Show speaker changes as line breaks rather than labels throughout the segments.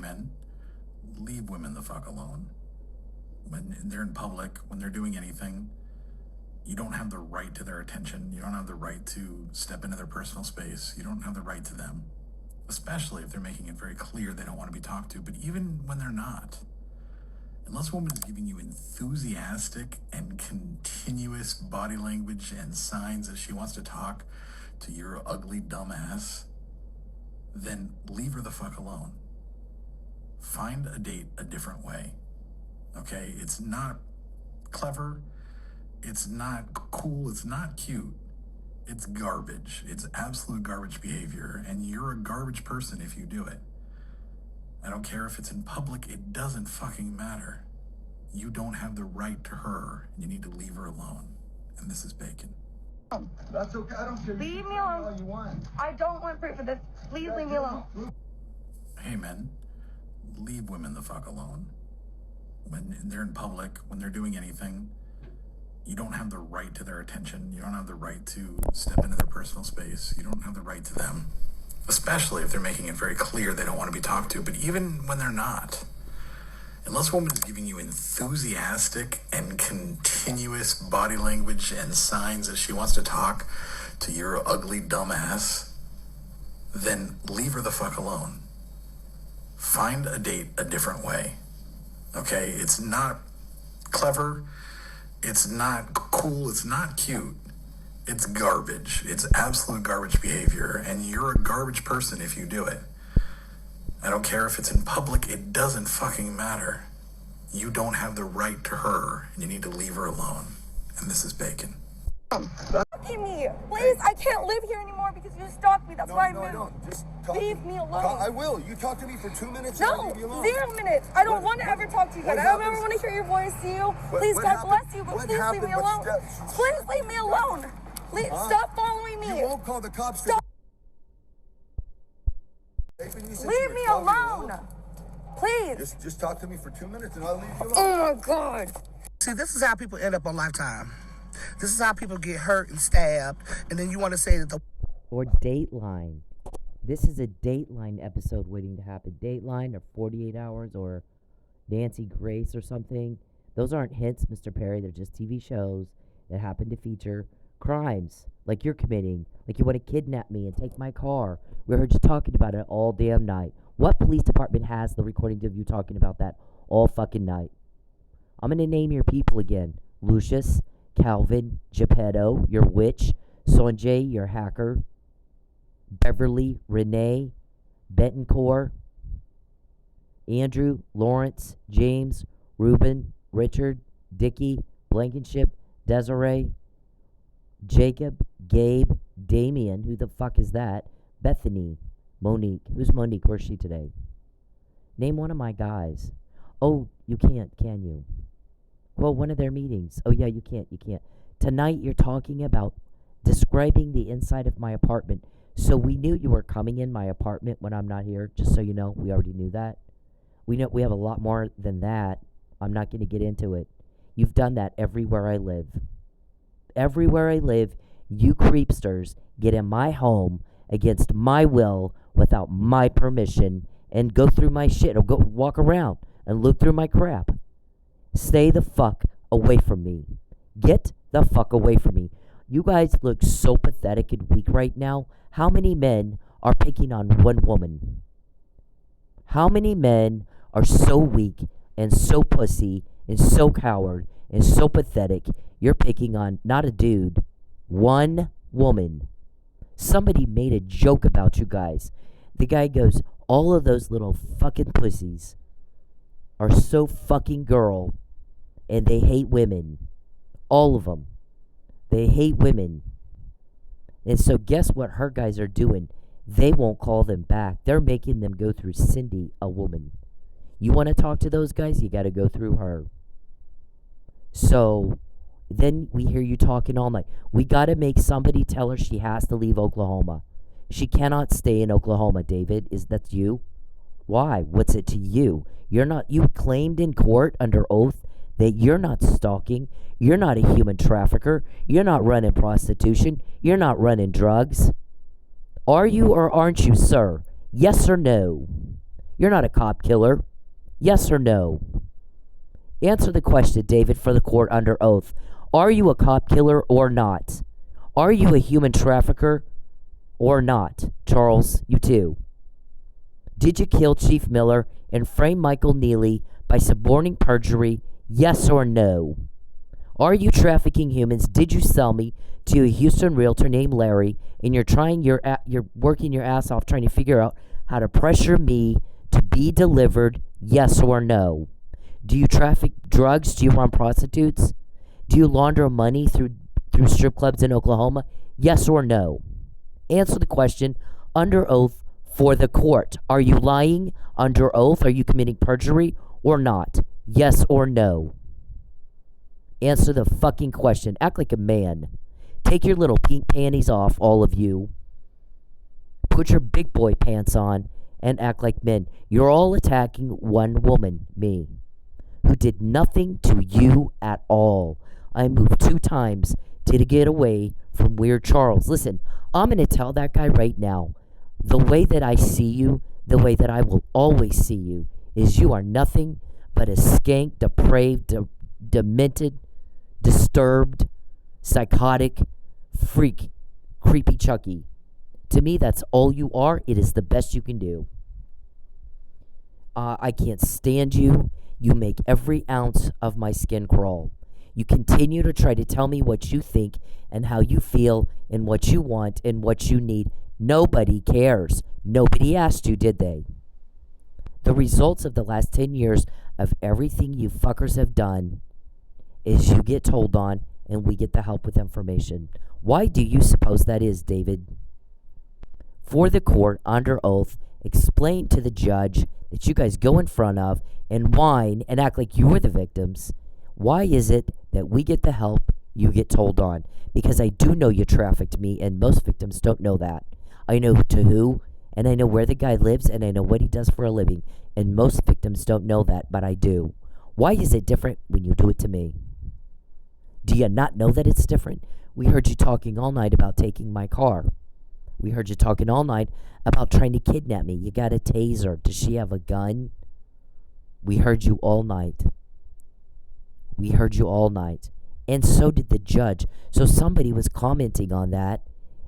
Hey men, leave women the fuck alone. When they're in public, when they're doing anything, you don't have the right to their attention. You don't have the right to step into their personal space. You don't have the right to them, especially if they're making it very clear they don't want to be talked to. But even when they're not, unless a woman is giving you enthusiastic and continuous body language and signs that she wants to talk to your ugly dumb ass, then leave her the fuck alone. Find a date a different way. Okay? It's not clever. It's not cool. It's not cute. It's garbage. It's absolute garbage behavior. And you're a garbage person if you do it. I don't care if it's in public. It doesn't fucking matter. You don't have the right to her. You need to leave her alone. And this is Bacon.
That's okay. I don't care.
Leave me alone.
All you want.
I don't want proof of this. Please leave me alone.
Hey men, leave women the fuck alone. When they're in public, when they're doing anything, you don't have the right to their attention. You don't have the right to step into their personal space. You don't have the right to them, especially if they're making it very clear they don't want to be talked to. But even when they're not, unless a woman is giving you enthusiastic and continuous body language and signs that she wants to talk to your ugly dumb ass, then leave her the fuck alone. Find a date a different way. Okay? It's not clever. It's not cool. It's not cute. It's garbage. It's absolute garbage behavior. And you're a garbage person if you do it. I don't care if it's in public. It doesn't fucking matter. You don't have the right to her. And you need to leave her alone. And this is Bacon.
Stalking me. Please, I can't live here anymore because you stalked me. That's why I moved.
I don't. Just talk.
Leave me alone.
I will. You talk to me for 2 minutes.
No,
I'll leave you alone.
0 minutes. I don't want to ever talk to you guys. I don't ever want to hear your voice to you. Please, God bless you, but please leave me alone. Please leave me alone. Please stop following me.
You won't call the cops.
Stop. Leave me alone. Please.
Just talk to me for 2 minutes and I'll leave you alone.
Oh my God.
See, this is how people end up on Lifetime. This is how people get hurt and stabbed, and then you want to say that the...
Or Dateline. This is a Dateline episode waiting to happen. Dateline or 48 Hours or Nancy Grace or something. Those aren't hits, Mr. Perry. They're just TV shows that happen to feature crimes like you're committing. Like you want to kidnap me and take my car. We heard you talking about it all damn night. What police department has the recording of you talking about that all fucking night? I'm going to name your people again. Lucius, Calvin, Geppetto, your witch, Sanjay, your hacker, Beverly, Renee, Betancourt, Andrew, Lawrence, James, Ruben, Richard, Dickie, Blankenship, Desiree, Jacob, Gabe, Damien, who the fuck is that? Bethany, Monique. Who's Monique? Where's she today? Name one of my guys. Oh, you can't, can you? Well, one of their meetings. Oh, yeah, you can't. Tonight you're talking about describing the inside of my apartment. So we knew you were coming in my apartment when I'm not here, just so you know. We already knew that. We know we have a lot more than that. I'm not going to get into it. You've done that everywhere I live. Everywhere I live, you creepsters get in my home against my will without my permission and go through my shit or go walk around and look through my crap. Stay the fuck away from me. Get the fuck away from me. You guys look so pathetic and weak right now. How many men are picking on one woman? How many men are so weak and so pussy and so coward and so pathetic? You're picking on not a dude, one woman. Somebody made a joke about you guys. The guy goes, all of those little fucking pussies are so fucking girl and they hate women. All of them. They hate women. And so guess what her guys are doing? They won't call them back. They're making them go through Cindy, a woman. You want to talk to those guys? You got to go through her. So then we hear you talking all night. We got to make somebody tell her she has to leave Oklahoma. She cannot stay in Oklahoma, David. Is that you? Why? What's it to you? You claimed in court under oath that you're not stalking. You're not a human trafficker. You're not running prostitution. You're not running drugs. Are you or aren't you, sir? Yes or no? You're not a cop killer. Yes or no? Answer the question, David, for the court under oath. Are you a cop killer or not? Are you a human trafficker or not? Charles, you too. Did you kill Chief Miller and frame Michael Neely by suborning perjury? Yes or no? Are you trafficking humans? Did you sell me to a Houston realtor named Larry, and you're working your ass off trying to figure out how to pressure me to be delivered? Yes or no? Do you traffic drugs? Do you run prostitutes? Do you launder money through strip clubs in Oklahoma? Yes or no? Answer the question under oath for the court. Are you lying under oath? Are you committing perjury or not? Yes or no? Answer the fucking question. Act like a man. Take your little pink panties off, all of you. Put your big boy pants on and act like men. You're all attacking one woman, me, who did nothing to you at all. I moved 2 times to get away from Weird Charles. Listen, I'm going to tell that guy right now, the way that I see you, the way that I will always see you, is you are nothing but a skank, depraved, demented, disturbed, psychotic, freak, creepy Chucky. To me, that's all you are. It is the best you can do. I can't stand you. You make every ounce of my skin crawl. You continue to try to tell me what you think and how you feel and what you want and what you need. Nobody cares. Nobody asked you, did they? The results of the last 10 years of everything you fuckers have done is you get told on and we get the help with information. Why do you suppose that is, David? For the court, under oath, explain to the judge that you guys go in front of and whine and act like you were the victims. Why is it that we get the help, you get told on? Because I do know you trafficked me, and most victims don't know that. I know to who, and I know where the guy lives, and I know what he does for a living. And most victims don't know that, but I do. Why is it different when you do it to me? Do you not know that it's different? We heard you talking all night about taking my car. We heard you talking all night about trying to kidnap me. You got a taser. Does she have a gun? We heard you all night. We heard you all night. And so did the judge. So somebody was commenting on that.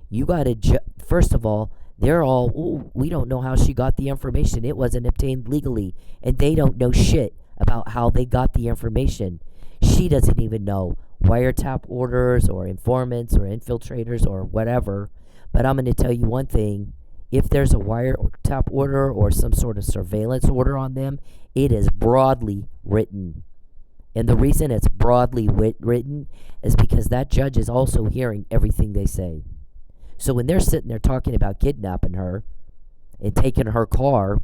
You got to, first of all, they're all, ooh, we don't know how she got the information. It wasn't obtained legally. And they don't know shit about how they got the information. She doesn't even know wiretap orders or informants or infiltrators or whatever. But I'm going to tell you one thing. If there's a wiretap order or some sort of surveillance order on them, it is broadly written. And the reason it's broadly written is because that judge is also hearing everything they say. So when they're sitting there talking about kidnapping her and taking her car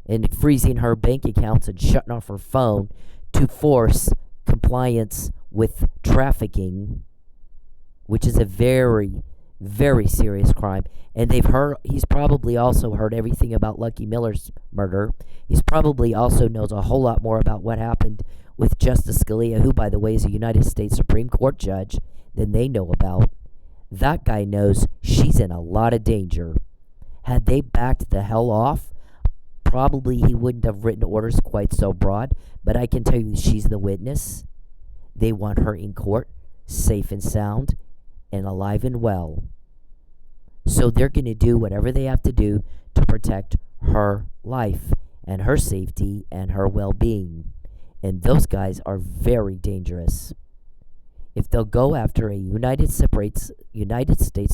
and freezing her bank accounts and shutting off her phone to force compliance with trafficking, which is a very, very serious crime. And he's probably also heard everything about Lucky Miller's murder. He's probably also knows a whole lot more about what happened with Justice Scalia, who, by the way, is a United States Supreme Court judge, than they know about. That guy knows she's in a lot of danger. Had they backed the hell off, probably he wouldn't have written orders quite so broad. But I can tell you she's the witness. They want her in court, safe and sound, and alive and well. So they're going to do whatever they have to do to protect her life and her safety and her well-being. And those guys are very dangerous. If they'll go after a United States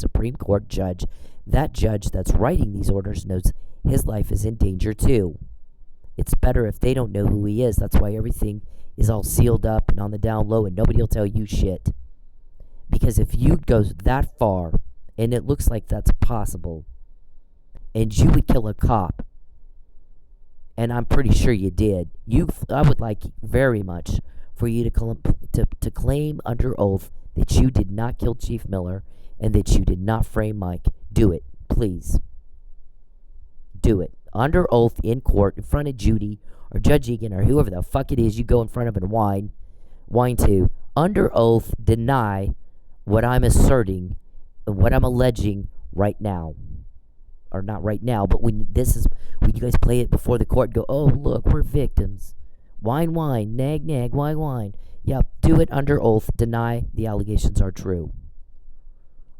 Supreme Court judge, that judge that's writing these orders knows his life is in danger too. It's better if they don't know who he is. That's why everything is all sealed up and on the down low and nobody will tell you shit. Because if you go that far, and it looks like that's possible, and you would kill a cop, and I'm pretty sure you did, I would like very much for you to claim under oath that you did not kill Chief Miller and that you did not frame Mike. Do it, please. Do it. Under oath in court, in front of Judy or Judge Egan or whoever the fuck it is you go in front of and whine to. Under oath, deny what I'm asserting and what I'm alleging right now. or not right now, but when you guys play it before the court, go, oh, look, we're victims. Whine, whine, nag, nag, whine, whine. Yep, do it under oath. Deny the allegations are true.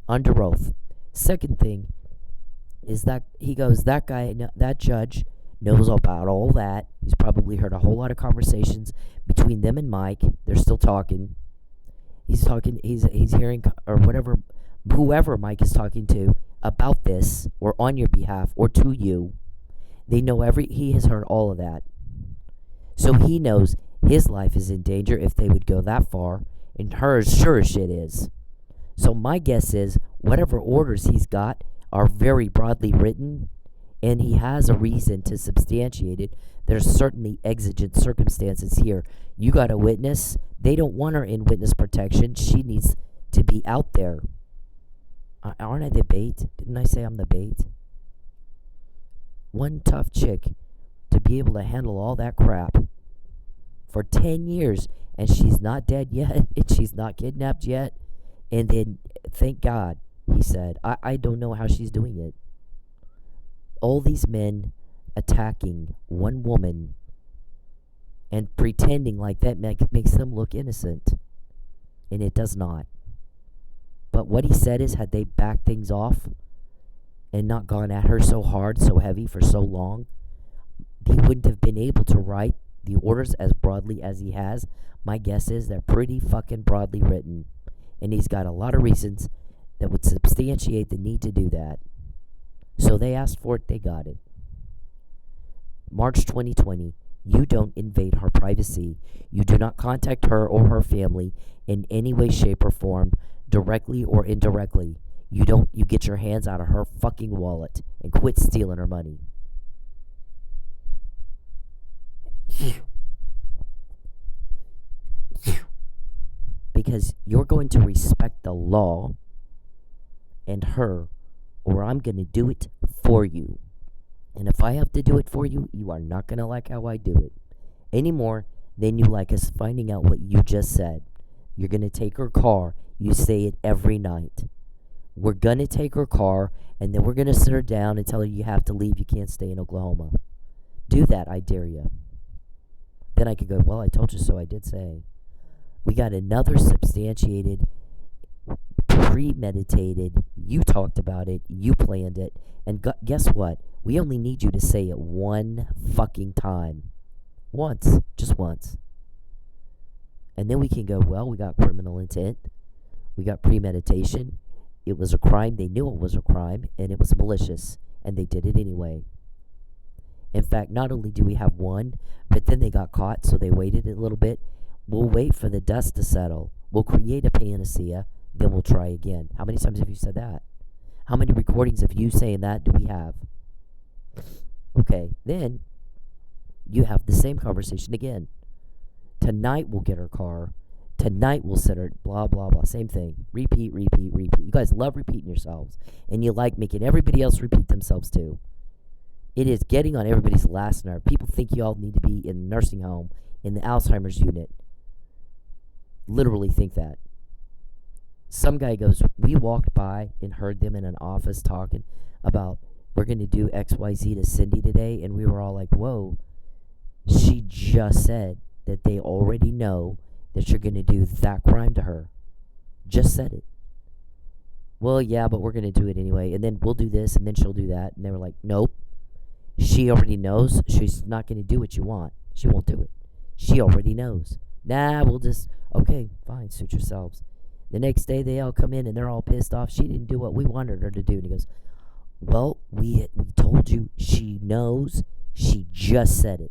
Under oath. Second thing is that he goes, that guy, that judge knows about all that. He's probably heard a whole lot of conversations between them and Mike. They're still talking. He's hearing, or whatever, whoever Mike is talking to about this, or on your behalf, or to you. They know he has heard all of that. So he knows his life is in danger if they would go that far, and hers sure as shit is. So my guess is, whatever orders he's got are very broadly written, and he has a reason to substantiate it. There's certainly exigent circumstances here. You got a witness. They don't want her in witness protection. She needs to be out there. Aren't I the bait? Didn't I say I'm the bait? One tough chick to be able to handle all that crap for 10 years, and she's not dead yet, and she's not kidnapped yet, and then, thank God, he said, I don't know how she's doing it. All these men attacking one woman and pretending like that makes them look innocent, and it does not. But what he said is, had they backed things off and not gone at her so hard, so heavy for so long, he wouldn't have been able to write the orders as broadly as he has. My guess is they're pretty fucking broadly written, and he's got a lot of reasons that would substantiate the need to do that. So they asked for it, they got it. March 2020, you don't invade her privacy. You do not contact her or her family in any way, shape, or form, directly or indirectly. You get your hands out of her fucking wallet and quit stealing her money. Because you're going to respect the law and her, or I'm going to do it for you. And if I have to do it for you, you are not going to like how I do it any more than you like us finding out what you just said. You're going to take her car. You say it every night. We're going to take her car, and then we're going to sit her down and tell her you have to leave. You can't stay in Oklahoma. Do that, I dare you. Then I could go, well, I told you so, I did say. We got another substantiated, premeditated, you talked about it, you planned it, and guess what? We only need you to say it one fucking time. Once. Just once. And then we can go, well, we got criminal intent. We got premeditation. It was a crime. They knew it was a crime, and it was malicious, and they did it anyway. In fact, not only do we have one, but then they got caught, so they waited a little bit. We'll wait for the dust to settle. We'll create a panacea, then we'll try again. How many times have you said that? How many recordings of you saying that do we have? Okay, then you have the same conversation again. Tonight we'll get her car. Tonight we'll sit her, blah, blah, blah. Same thing. Repeat, repeat, repeat. You guys love repeating yourselves, and you like making everybody else repeat themselves too. It is getting on everybody's last nerve. People think you all need to be in a nursing home, in the Alzheimer's unit. Literally think that. Some guy goes, we walked by and heard them in an office talking about, we're going to do XYZ to Cindy today, and we were all like, whoa. She just said that they already know that you're going to do that crime to her. Just said it. Well, yeah, but we're going to do it anyway, and then we'll do this, and then she'll do that. And they were like, nope. She already knows she's not going to do what you want. She won't do it. She already knows. Nah, we'll just, okay, fine, suit yourselves. The next day, they all come in, and they're all pissed off. She didn't do what we wanted her to do. And he goes, well, we told you. She knows. She just said it.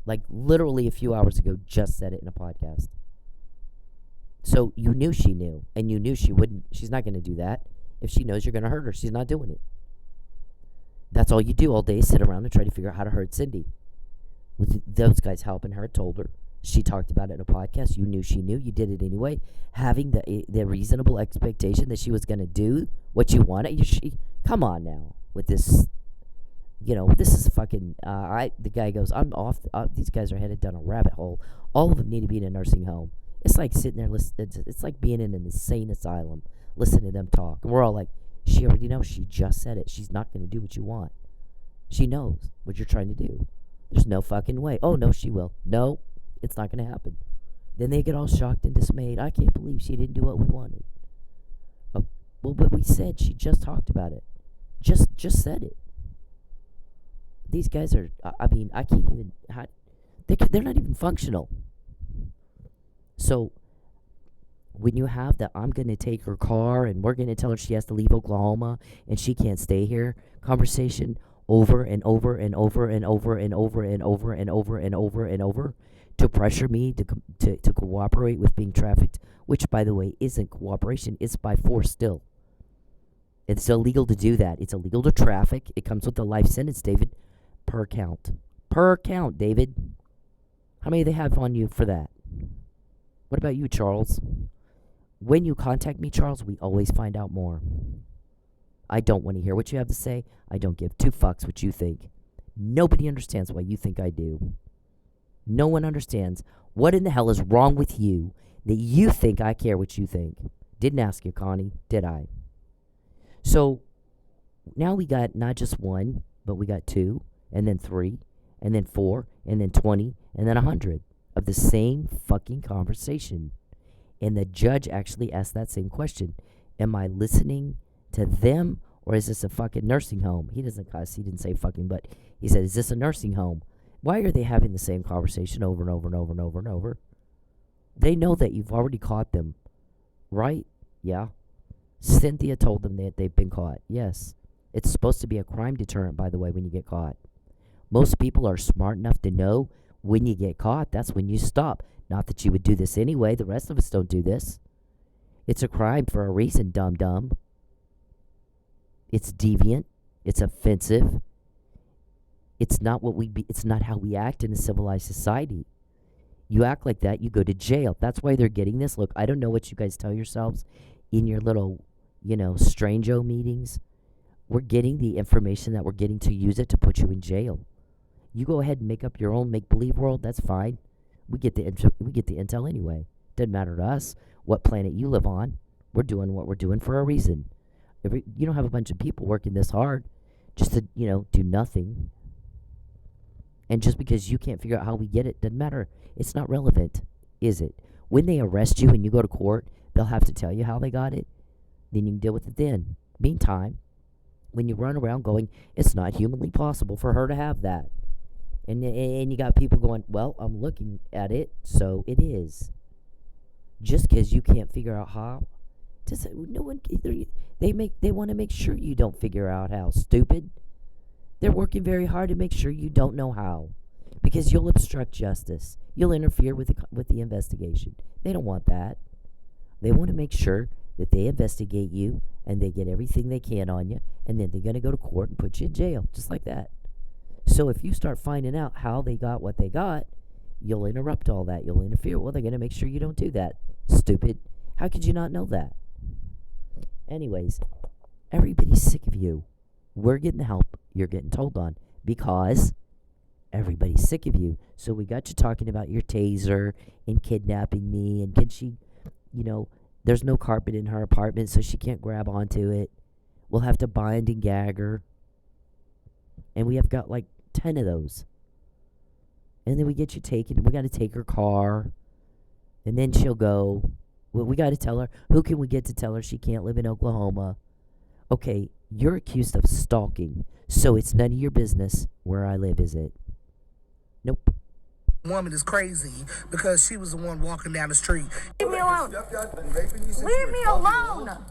Like, literally a few hours ago, just said it in a podcast. So you knew she knew, and you knew she's not going to do that. If she knows you're going to hurt her, she's not doing it. That's all you do all day, sit around and try to figure out how to hurt Cindy. With those guys helping her, told her. She talked about it in a podcast. You knew she knew. You did it anyway. Having the reasonable expectation that she was going to do what you wanted. Come on now with this. This is fucking. The guy goes, I'm off. These guys are headed down a rabbit hole. All of them need to be in a nursing home. It's like sitting there listening. It's like being in an insane asylum, listening to them talk. And we're all like, She already knows. She just said it. She's not going to do what you want. She knows what you're trying to do. There's no fucking way. Oh, no, she will. No, it's not going to happen. Then they get all shocked and dismayed. I can't believe she didn't do what we wanted. Oh, well, but we said she just talked about it. Just said it. These guys are, I mean, I can't even, they're not even functional. So, when you have the I'm going to take her car and we're going to tell her she has to leave Oklahoma and she can't stay here conversation over and over and over and over and over and over and over and over and over to pressure me to cooperate with being trafficked, which, by the way, isn't cooperation. It's by force still. It's illegal to do that. It's illegal to traffic. It comes with a life sentence, David, per count. Per count, David. How many do they have on you for that? What about you, Charles? When you contact me, Charles, we always find out more. I don't want to hear what you have to say. I don't give two fucks what you think. Nobody understands why you think I do. No one understands what in the hell is wrong with you that you think I care what you think. Didn't ask you, Connie, did I? So now we got not just one, but we got 2, and then 3, and then 4, and then 20, and then 100 of the same fucking conversation. And the judge actually asked that same question. Am I listening to them, or is this a fucking nursing home? He doesn't cuss. He didn't say fucking, but he said, is this a nursing home? Why are they having the same conversation over and over and over and over and over? They know that you've already caught them, right? Yeah. Cynthia told them that they've been caught. Yes. It's supposed to be a crime deterrent, by the way, when you get caught. Most people are smart enough to know when you get caught, that's when you stop. Not that you would do this anyway. The rest of us don't do this. It's a crime for a reason, dum-dum. It's deviant. It's offensive. It's not it's not how we act in a civilized society. You act like that, you go to jail. That's why they're getting this. Look, I don't know what you guys tell yourselves in your little, strange-o meetings. We're getting the information that we're getting to use it to put you in jail. You go ahead and make up your own make-believe world. That's fine. We get the intel anyway. Doesn't matter to us what planet you live on. We're doing what we're doing for a reason. You don't have a bunch of people working this hard just to, do nothing. And just because you can't figure out how we get it, doesn't matter. It's not relevant, is it? When they arrest you and you go to court, they'll have to tell you how they got it. Then you can deal with it then. Meantime, when you run around going, it's not humanly possible for her to have that. And you got people going, well, I'm looking at it, so it is. Just because you can't figure out how, no one. They want to make sure you don't figure out how. Stupid. They're working very hard to make sure you don't know how, because you'll obstruct justice. You'll interfere with the investigation. They don't want that. They want to make sure that they investigate you and they get everything they can on you, and then they're going to go to court and put you in jail, just like that. So if you start finding out how they got what they got, you'll interrupt all that. You'll interfere. Well, they're going to make sure you don't do that. Stupid. How could you not know that? Anyways, everybody's sick of you. We're getting the help you're getting told on because everybody's sick of you. So we got you talking about your taser and kidnapping me, and can she, there's no carpet in her apartment, so she can't grab onto it. We'll have to bind and gag her. And we have got like 10 of those. And then we get you taken. We got to take her car. And then she'll go. Well, we got to tell her. Who can we get to tell her she can't live in Oklahoma? Okay, you're accused of stalking. So it's none of your business where I live, is it? Nope.
Woman is crazy because she was the one walking down the street.
Leave me alone. Leave me alone.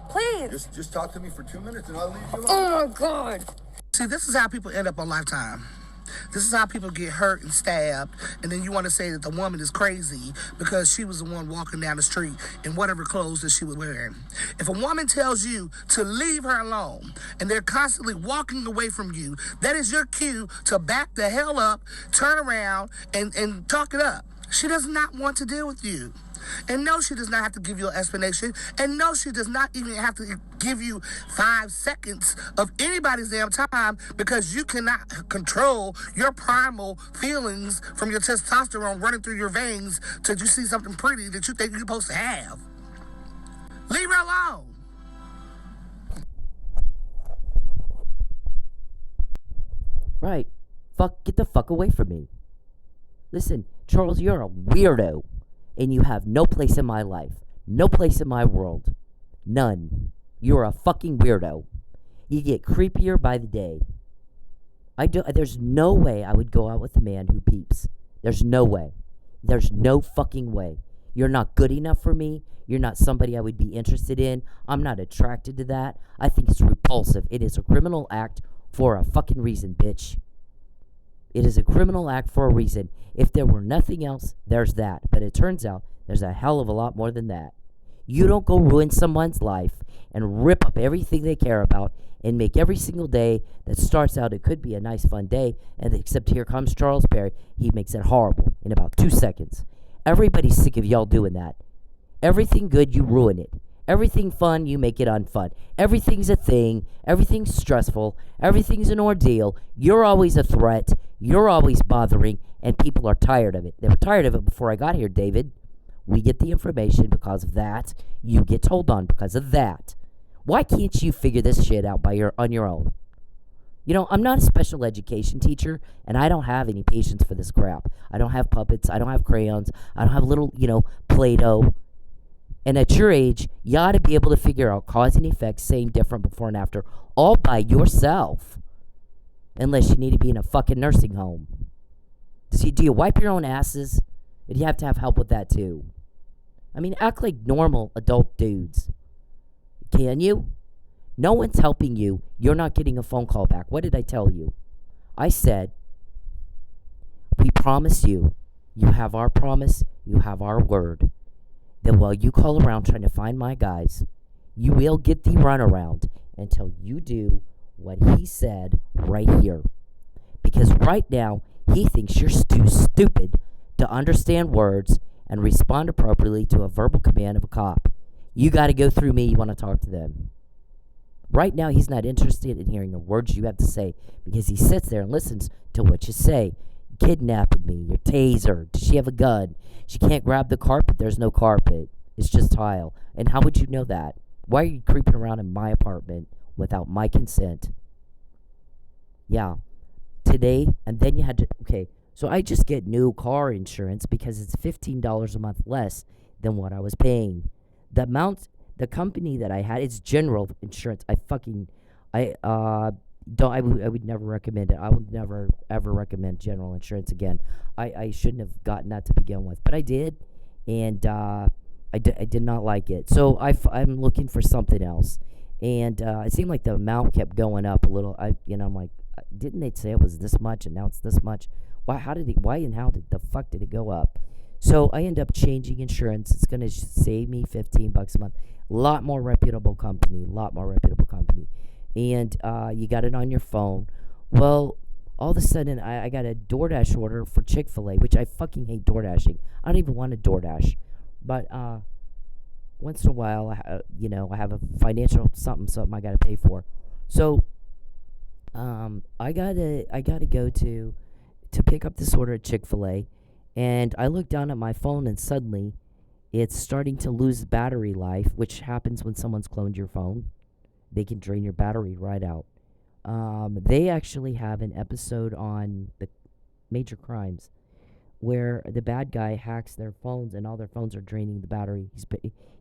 Please.
Just talk to me for 2 minutes and I'll leave you alone.
Oh, God.
See, this is how people end up on Lifetime. This is how people get hurt and stabbed, and then you want to say that the woman is crazy because she was the one walking down the street in whatever clothes that she was wearing. If a woman tells you to leave her alone and they're constantly walking away from you, that is your cue to back the hell up, turn around, and talk it up. She does not want to deal with you. And no, she does not have to give you an explanation. And no, she does not even have to give you 5 seconds of anybody's damn time, because you cannot control your primal feelings from your testosterone running through your veins till you see something pretty that you think you're supposed to have. Leave her alone.
Right. Get the fuck away from me. Listen, Charles, you're a weirdo. And you have no place in my life. No place in my world. None. You're a fucking weirdo. You get creepier by the day. There's no way I would go out with a man who peeps. There's no way. There's no fucking way. You're not good enough for me. You're not somebody I would be interested in. I'm not attracted to that. I think it's repulsive. It is a criminal act for a fucking reason, bitch. It is a criminal act for a reason. If there were nothing else, there's that. But it turns out there's a hell of a lot more than that. You don't go ruin someone's life and rip up everything they care about and make every single day that starts out, it could be a nice fun day, and except here comes Charles Perry. He makes it horrible in about 2 seconds. Everybody's sick of y'all doing that. Everything good, you ruin it. Everything fun, you make it unfun. Everything's a thing. Everything's stressful. Everything's an ordeal. You're always a threat. You're always bothering, and people are tired of it. They were tired of it before I got here, David. We get the information because of that. You get told on because of that. Why can't you figure this shit out on your own? You know, I'm not a special education teacher, and I don't have any patience for this crap. I don't have puppets. I don't have crayons. I don't have little, Play-Doh. And at your age, you ought to be able to figure out cause and effect, same, different, before and after, all by yourself. Unless you need to be in a fucking nursing home. Do you wipe your own asses? And you have to have help with that too. I mean, act like normal adult dudes. Can you? No one's helping you. You're not getting a phone call back. What did I tell you? I said, we promise you. You have our promise. You have our word. That while you call around trying to find my guys, you will get the runaround until you do what he said right here. Because right now, he thinks you're too stupid to understand words and respond appropriately to a verbal command of a cop. You got to go through me. You want to talk to them. Right now, he's not interested in hearing the words you have to say because he sits there and listens to what you say. Kidnapping me, your taser, does she have a gun? She can't grab the carpet, there's no carpet. It's just tile. And how would you know that? Why are you creeping around in my apartment without my consent? Yeah. Today, and then you had to, okay, so I just get new car insurance because it's $15 a month less than what I was paying. The company that I had, it's general insurance. I would never recommend it. I would never ever recommend general insurance again. I shouldn't have gotten that to begin with, but I did, and I did not like it. So I'm looking for something else, and it seemed like the amount kept going up a little. I'm like, didn't they say it was this much and now it's this much? Why and how did the fuck did it go up? So I end up changing insurance. It's gonna save me $15 a month. Lot more reputable company. And you got it on your phone. Well, all of a sudden, I got a DoorDash order for Chick-fil-A, which I fucking hate DoorDashing. I don't even want a DoorDash. But once in a while, I have a financial something I got to pay for. So I gotta go to pick up this order at Chick-fil-A, and I look down at my phone, and suddenly it's starting to lose battery life, which happens when someone's cloned your phone. They can drain your battery right out. They actually have an episode on the major crimes where the bad guy hacks their phones and all their phones are draining the battery.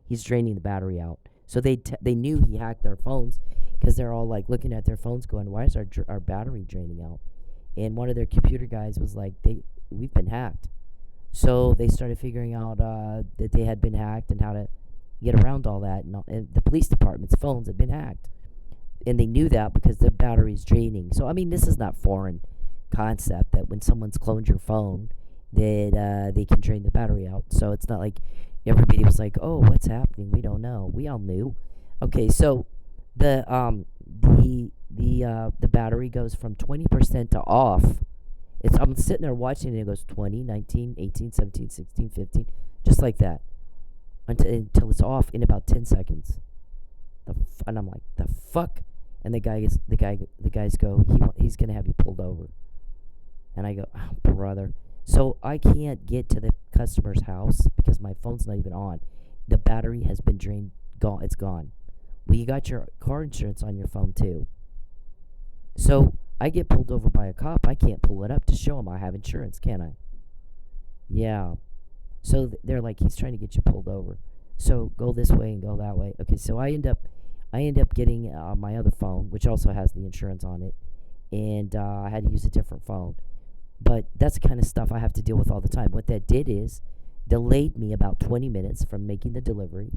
He's draining the battery out. So they knew he hacked their phones because they're all like looking at their phones going, why is our battery draining out? And one of their computer guys was like, we've been hacked. So they started figuring out that they had been hacked and how to get around all that, and the police department's phones had been hacked, and they knew that because the battery's draining. So I mean, this is not foreign concept that when someone's cloned your phone, that they can drain the battery out. So it's not like everybody was like, "Oh, what's happening? We don't know." We all knew. Okay, so the battery goes from 20% to off. I'm sitting there watching, and it goes 20, 19, 18, 17, 16, 15, just like that. Until it's off in about 10 seconds. And I'm like, the fuck? And the guys go, he's gonna have you pulled over. And I go, oh, brother. So I can't get to the customer's house because my phone's not even on. The battery has been drained, it's gone. Well, you got your car insurance on your phone too. So I get pulled over by a cop, I can't pull it up to show him I have insurance, can I? Yeah. So they're like, he's trying to get you pulled over. So go this way and go that way. Okay, so I end up getting my other phone, which also has the insurance on it, and I had to use a different phone. But that's the kind of stuff I have to deal with all the time. What that did is delayed me about 20 minutes from making the delivery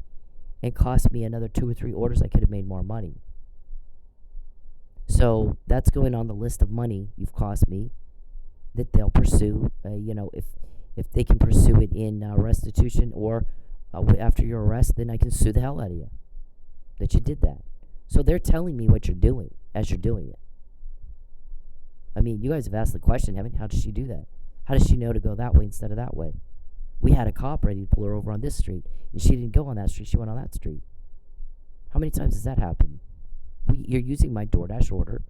and cost me another 2 or 3 orders. I could have made more money. So that's going on the list of money you've cost me that they'll pursue, if they can pursue it in restitution or after your arrest, then I can sue the hell out of you that you did that. So they're telling me what you're doing as you're doing it. I mean, you guys have asked the question, haven't you? How does she do that? How does she know to go that way instead of that way? We had a cop ready to pull her over on this street, and she didn't go on that street. She went on that street. How many times has that happened? You're using my DoorDash order,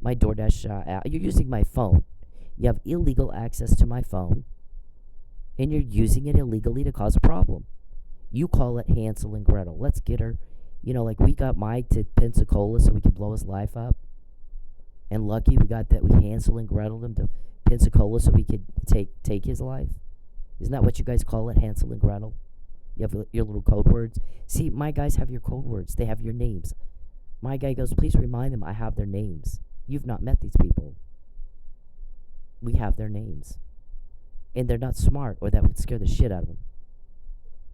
my DoorDash app. You're using my phone. You have illegal access to my phone, and you're using it illegally to cause a problem. You call it Hansel and Gretel. Let's get her. Like we got Mike to Pensacola so we could blow his life up. And lucky we got that. We Hansel and Gretel him to Pensacola so we could take his life. Isn't that what you guys call it, Hansel and Gretel? You have your little code words. See, my guys have your code words. They have your names. My guy goes, please remind them I have their names. You've not met these people. We have their names. And they're not smart, or that would scare the shit out of them.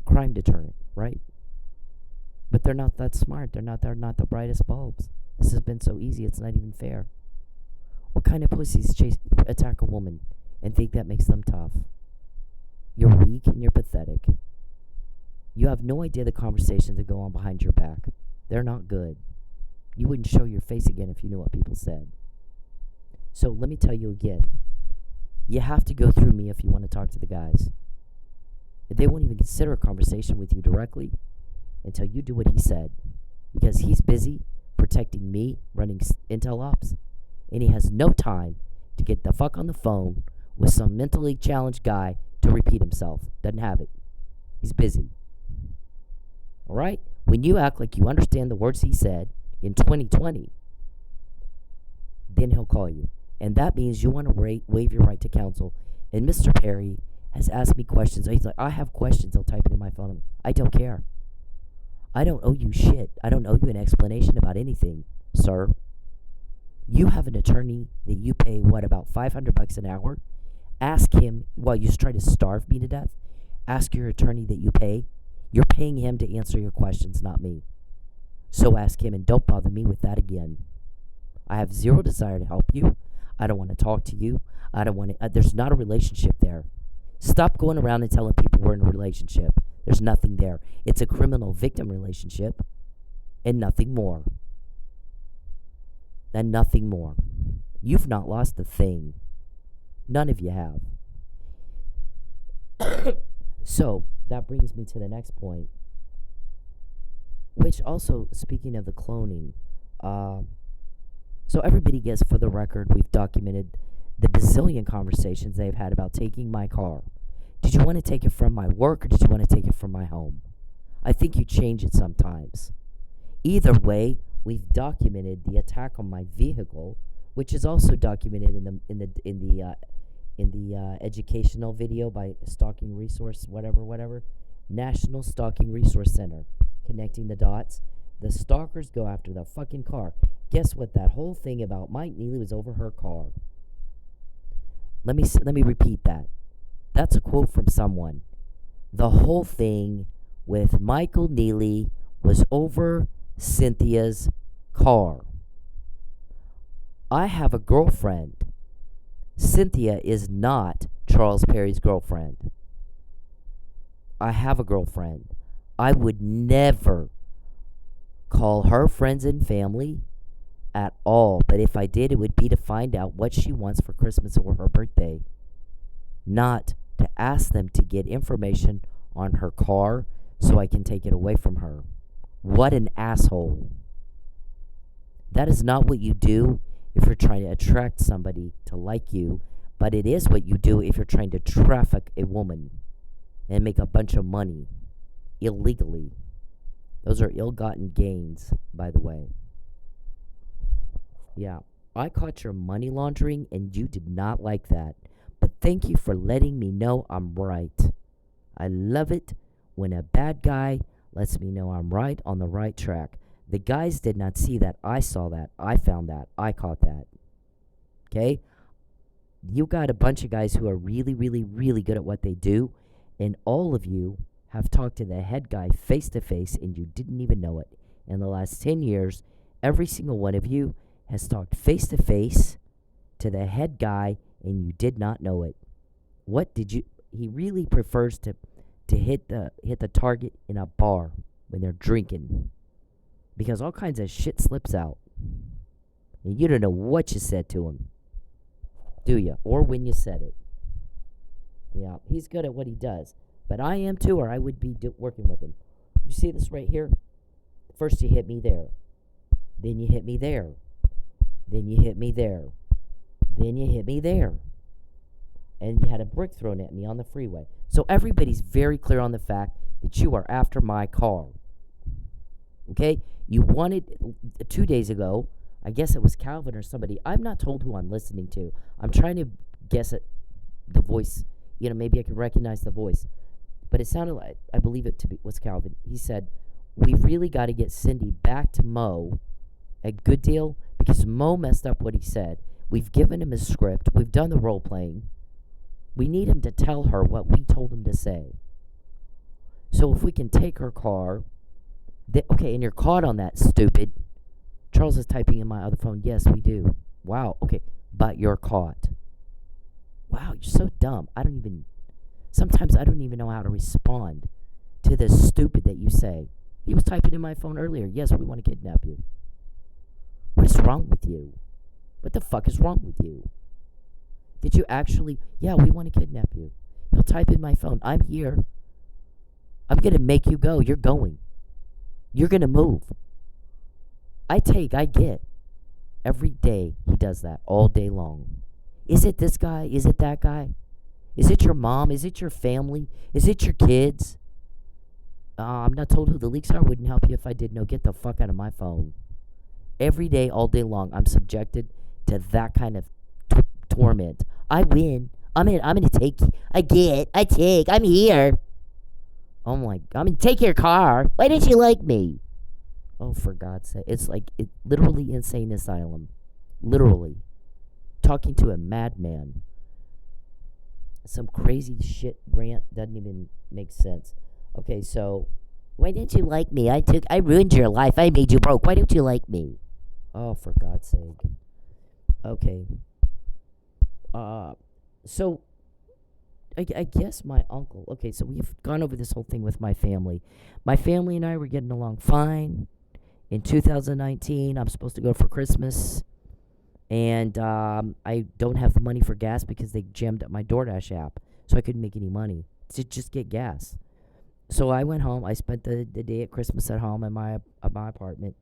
Crime deterrent, right? But they're not that smart. They're not the brightest bulbs. This has been so easy, it's not even fair. What kind of pussies attack a woman and think that makes them tough? You're weak and you're pathetic. You have no idea the conversations that go on behind your back. They're not good. You wouldn't show your face again if you knew what people said. So let me tell you again. You have to go through me if you want to talk to the guys. They won't even consider a conversation with you directly until you do what he said. Because he's busy protecting me, running intel ops, and he has no time to get the fuck on the phone with some mentally challenged guy to repeat himself. Doesn't have it. He's busy. Alright? When you act like you understand the words he said in 2020, then he'll call you. And that means you want to waive your right to counsel. And Mr. Perry has asked me questions. He's like, I have questions. He'll type it in my phone. I don't care. I don't owe you shit. I don't owe you an explanation about anything, sir. You have an attorney that you pay, about $500 an hour? Ask him, while you try to starve me to death, ask your attorney that you pay. You're paying him to answer your questions, not me. So ask him, and don't bother me with that again. I have zero desire to help you. I don't want to talk to you. I don't want to, there's not a relationship there. Stop going around and telling people we're in a relationship. There's nothing there. It's a criminal victim relationship and nothing more. And nothing more. You've not lost a thing. None of you have. So, that brings me to the next point. Which also, speaking of the cloning, so everybody gets, for the record, we've documented the bazillion conversations they've had about taking my car. Did you want to take it from my work or did you want to take it from my home? I think you change it sometimes. Either way, we've documented the attack on my vehicle, which is also documented in the educational video by Stalking Resource, whatever, National Stalking Resource Center, connecting the dots. The stalkers go after the fucking car. Guess what? That whole thing about Mike Neely was over her car. Let me repeat that. That's a quote from someone. The whole thing with Michael Neely was over Cynthia's car. I have a girlfriend. Cynthia is not Charles Perry's girlfriend. I have a girlfriend. I would never call her friends and family at all. But if I did, it would be to find out what she wants for Christmas or her birthday. Not to ask them to get information on her car so I can take it away from her. What an asshole. That is not what you do if you're trying to attract somebody to like you, but it is what you do if you're trying to traffic a woman and make a bunch of money illegally. Those are ill-gotten gains, by the way. Yeah. I caught your money laundering and you did not like that. But thank you for letting me know I'm right. I love it when a bad guy lets me know I'm right on the right track. The guys did not see that. I saw that. I found that. I caught that. Okay? You got a bunch of guys who are really, really, really good at what they do, and all of you have talked to the head guy face to face and you didn't even know it. In the last 10 years, every single one of you has talked face to face to the head guy and you did not know it. What did you... He really prefers to hit the target in a bar when they're drinking, because all kinds of shit slips out and you don't know what you said to him, do you? Or when you said it. Yeah, he's good at what he does, but I am too, or I would be working with him. You see this right here? First you hit me there, then you hit me there, then you hit me there, then you hit me there, and you had a brick thrown at me on the freeway. So everybody's very clear on the fact that you are after my car. Okay? You wanted, 2 days ago, I guess it was Calvin or somebody. I'm not told who I'm listening to. I'm trying to guess at the voice. You know, maybe I can recognize the voice. But it sounded like, I believe it to be was Calvin. He said, we really got to get Cindy back to Mo a good deal, because Mo messed up what he said. We've given him his script. We've done the role playing. We need him to tell her what we told him to say. So if we can take her car... okay, and you're caught on that, stupid. Charles is typing in my other phone. Yes, we do. Wow, okay. But you're caught. Wow, you're so dumb. Sometimes I don't even know how to respond to the stupid that you say. He was typing in my phone earlier. Yes, we want to kidnap you. What is wrong with you? What the fuck is wrong with you? Did you actually... Yeah, we want to kidnap you. He'll type in my phone. I'm here. I'm going to make you go. You're going. You're going to move. I get. Every day he does that, all day long. Is it this guy? Is it that guy? Is it your mom? Is it your family? Is it your kids? I'm not told who the leaks are. Wouldn't help you if I did. No, get the fuck out of my phone. Every day, all day long, I'm subjected to that kind of torment. I win. I'm gonna take. I take. I'm here. Oh my! I'm gonna take your car. Why don't you like me? Oh, for God's sake! It's like literally insane asylum. Literally, talking to a madman. Some crazy shit rant doesn't even make sense. Okay, so why didn't you like me? I ruined your life. I made you broke. Why don't you like me? Oh, for God's sake. Okay. So I guess my uncle. Okay, so we've gone over this whole thing with my family. My family and I were getting along fine. In 2019, I'm supposed to go for Christmas, and I don't have the money for gas because they jammed up my DoorDash app, so I couldn't make any money to just get gas. So I went home. I spent the day at Christmas at home in my apartment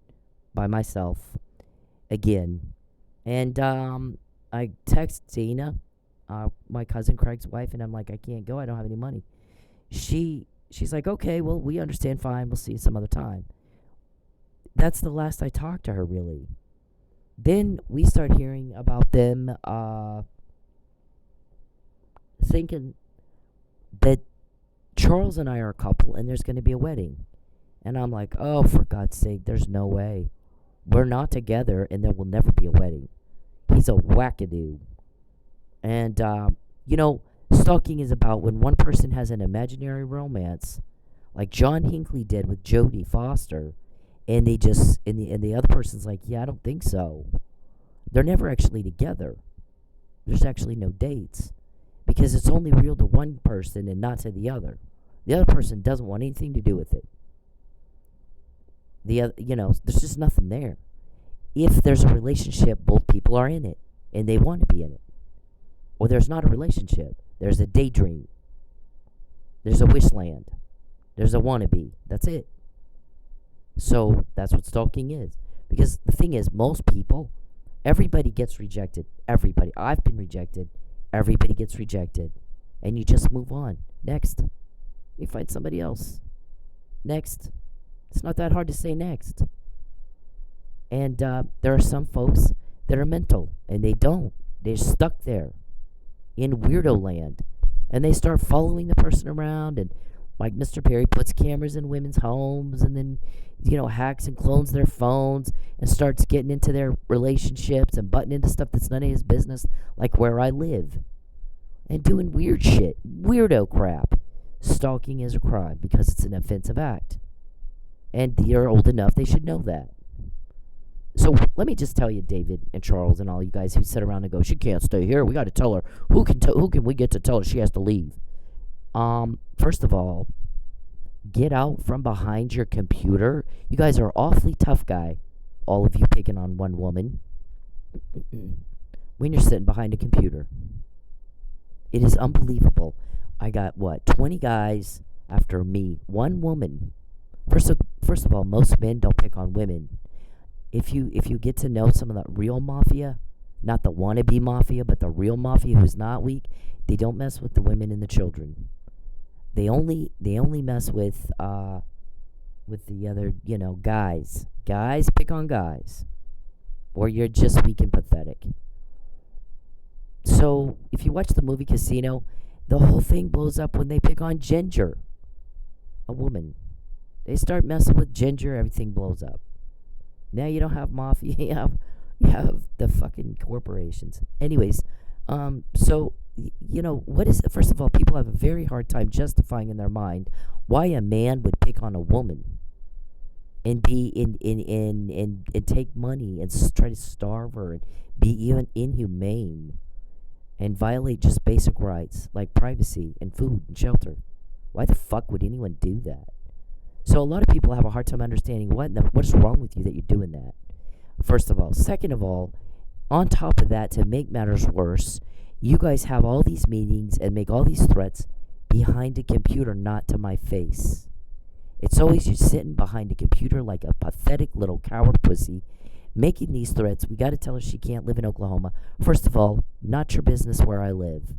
by myself again, and I text Tina, my cousin Craig's wife, and I'm like, I can't go. I don't have any money. She's like, okay, well, we understand. Fine, we'll see you some other time. That's the last I talked to her, really. Then we start hearing about them thinking that Charles and I are a couple and there's going to be a wedding. And I'm like, oh, for God's sake, there's no way. We're not together and there will never be a wedding. He's a wackadoo. And, stalking is about when one person has an imaginary romance, like John Hinckley did with Jodie Foster, and they just, and the other person's like, yeah, I don't think so. They're never actually together. There's actually no dates, because it's only real to one person and not to the other. The other person doesn't want anything to do with it. There's just nothing there. If there's a relationship, both people are in it, and they want to be in it. Or there's not a relationship. There's a daydream. There's a wishland. There's a wannabe. That's it. So that's what stalking is. Because the thing is, most people, everybody gets rejected. Everybody. I've been rejected. Everybody gets rejected. And you just move on. Next. You find somebody else. Next. It's not that hard to say next. And there are some folks that are mental, and they don't. They're stuck there in weirdo land, and they start following the person around, and like Mr. Perry puts cameras in women's homes, and then hacks and clones their phones and starts getting into their relationships and butting into stuff that's none of his business, like where I live, and doing weird shit, weirdo crap. Stalking is a crime because it's an offensive act, and you're old enough, they should know that. So let me just tell you, David and Charles and all you guys who sit around and go, she can't stay here. We got to tell her. Who can we get to tell her she has to leave? First of all, get out from behind your computer. You guys are awfully tough guy, all of you picking on one woman, when you're sitting behind a computer. It is unbelievable. I got, 20 guys after me. One woman. First of all, most men don't pick on women. If you get to know some of the real mafia, not the wannabe mafia, but the real mafia who's not weak, they don't mess with the women and the children. They only mess with the other, guys. Guys pick on guys. Or you're just weak and pathetic. So, if you watch the movie Casino, the whole thing blows up when they pick on Ginger, a woman. They start messing with Ginger, everything blows up. Now you don't have mafia, you have the fucking corporations. Anyways, so, what is, first of all, people have a very hard time justifying in their mind why a man would pick on a woman and be and take money and try to starve her and be even inhumane and violate just basic rights like privacy and food and shelter. Why the fuck would anyone do that? So a lot of people have a hard time understanding what is wrong with you that you're doing that. First of all. Second of all, on top of that, to make matters worse, you guys have all these meetings and make all these threats behind a computer, not to my face. It's always you sitting behind a computer like a pathetic little coward pussy, making these threats. We got to tell her she can't live in Oklahoma. First of all, not your business where I live.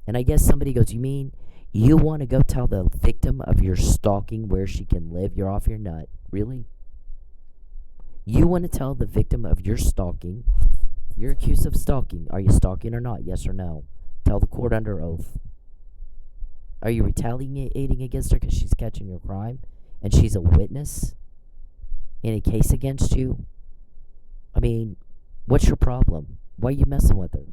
And I guess somebody goes, you mean you want to go tell the victim of your stalking where she can live? You're off your nut. Really? You want to tell the victim of your stalking, you're accused of stalking. Are you stalking or not? Yes or no? Tell the court under oath. Are you retaliating against her because she's catching your crime and she's a witness in a case against you? I mean, what's your problem? Why are you messing with her?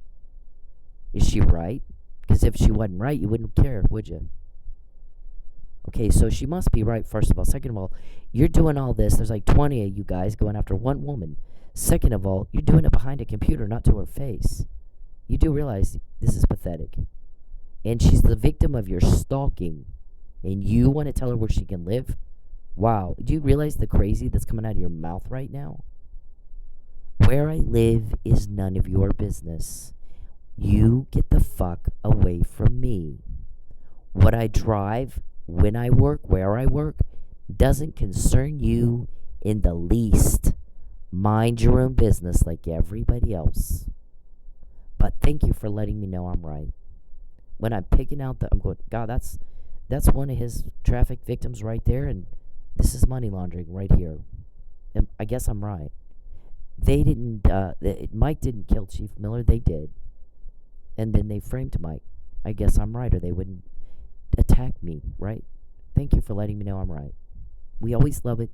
Is she right? Because if she wasn't right, you wouldn't care, would you? Okay, so she must be right, first of all. Second of all, you're doing all this. There's like 20 of you guys going after one woman. Second of all, you're doing it behind a computer, not to her face. You do realize this is pathetic. And she's the victim of your stalking. And you want to tell her where she can live? Wow. Do you realize the crazy that's coming out of your mouth right now? Where I live is none of your business. You get the fuck away from me. What I drive, when I work, where I work, doesn't concern you in the least. Mind your own business like everybody else. But thank you for letting me know I'm right. When I'm picking out I'm going, God, that's one of his traffic victims right there, and this is money laundering right here. And I guess I'm right. They didn't, Mike didn't kill Chief Miller, they did. And then they framed Mike. I guess I'm right, or they wouldn't attack me, right? Thank you for letting me know I'm right. We always love it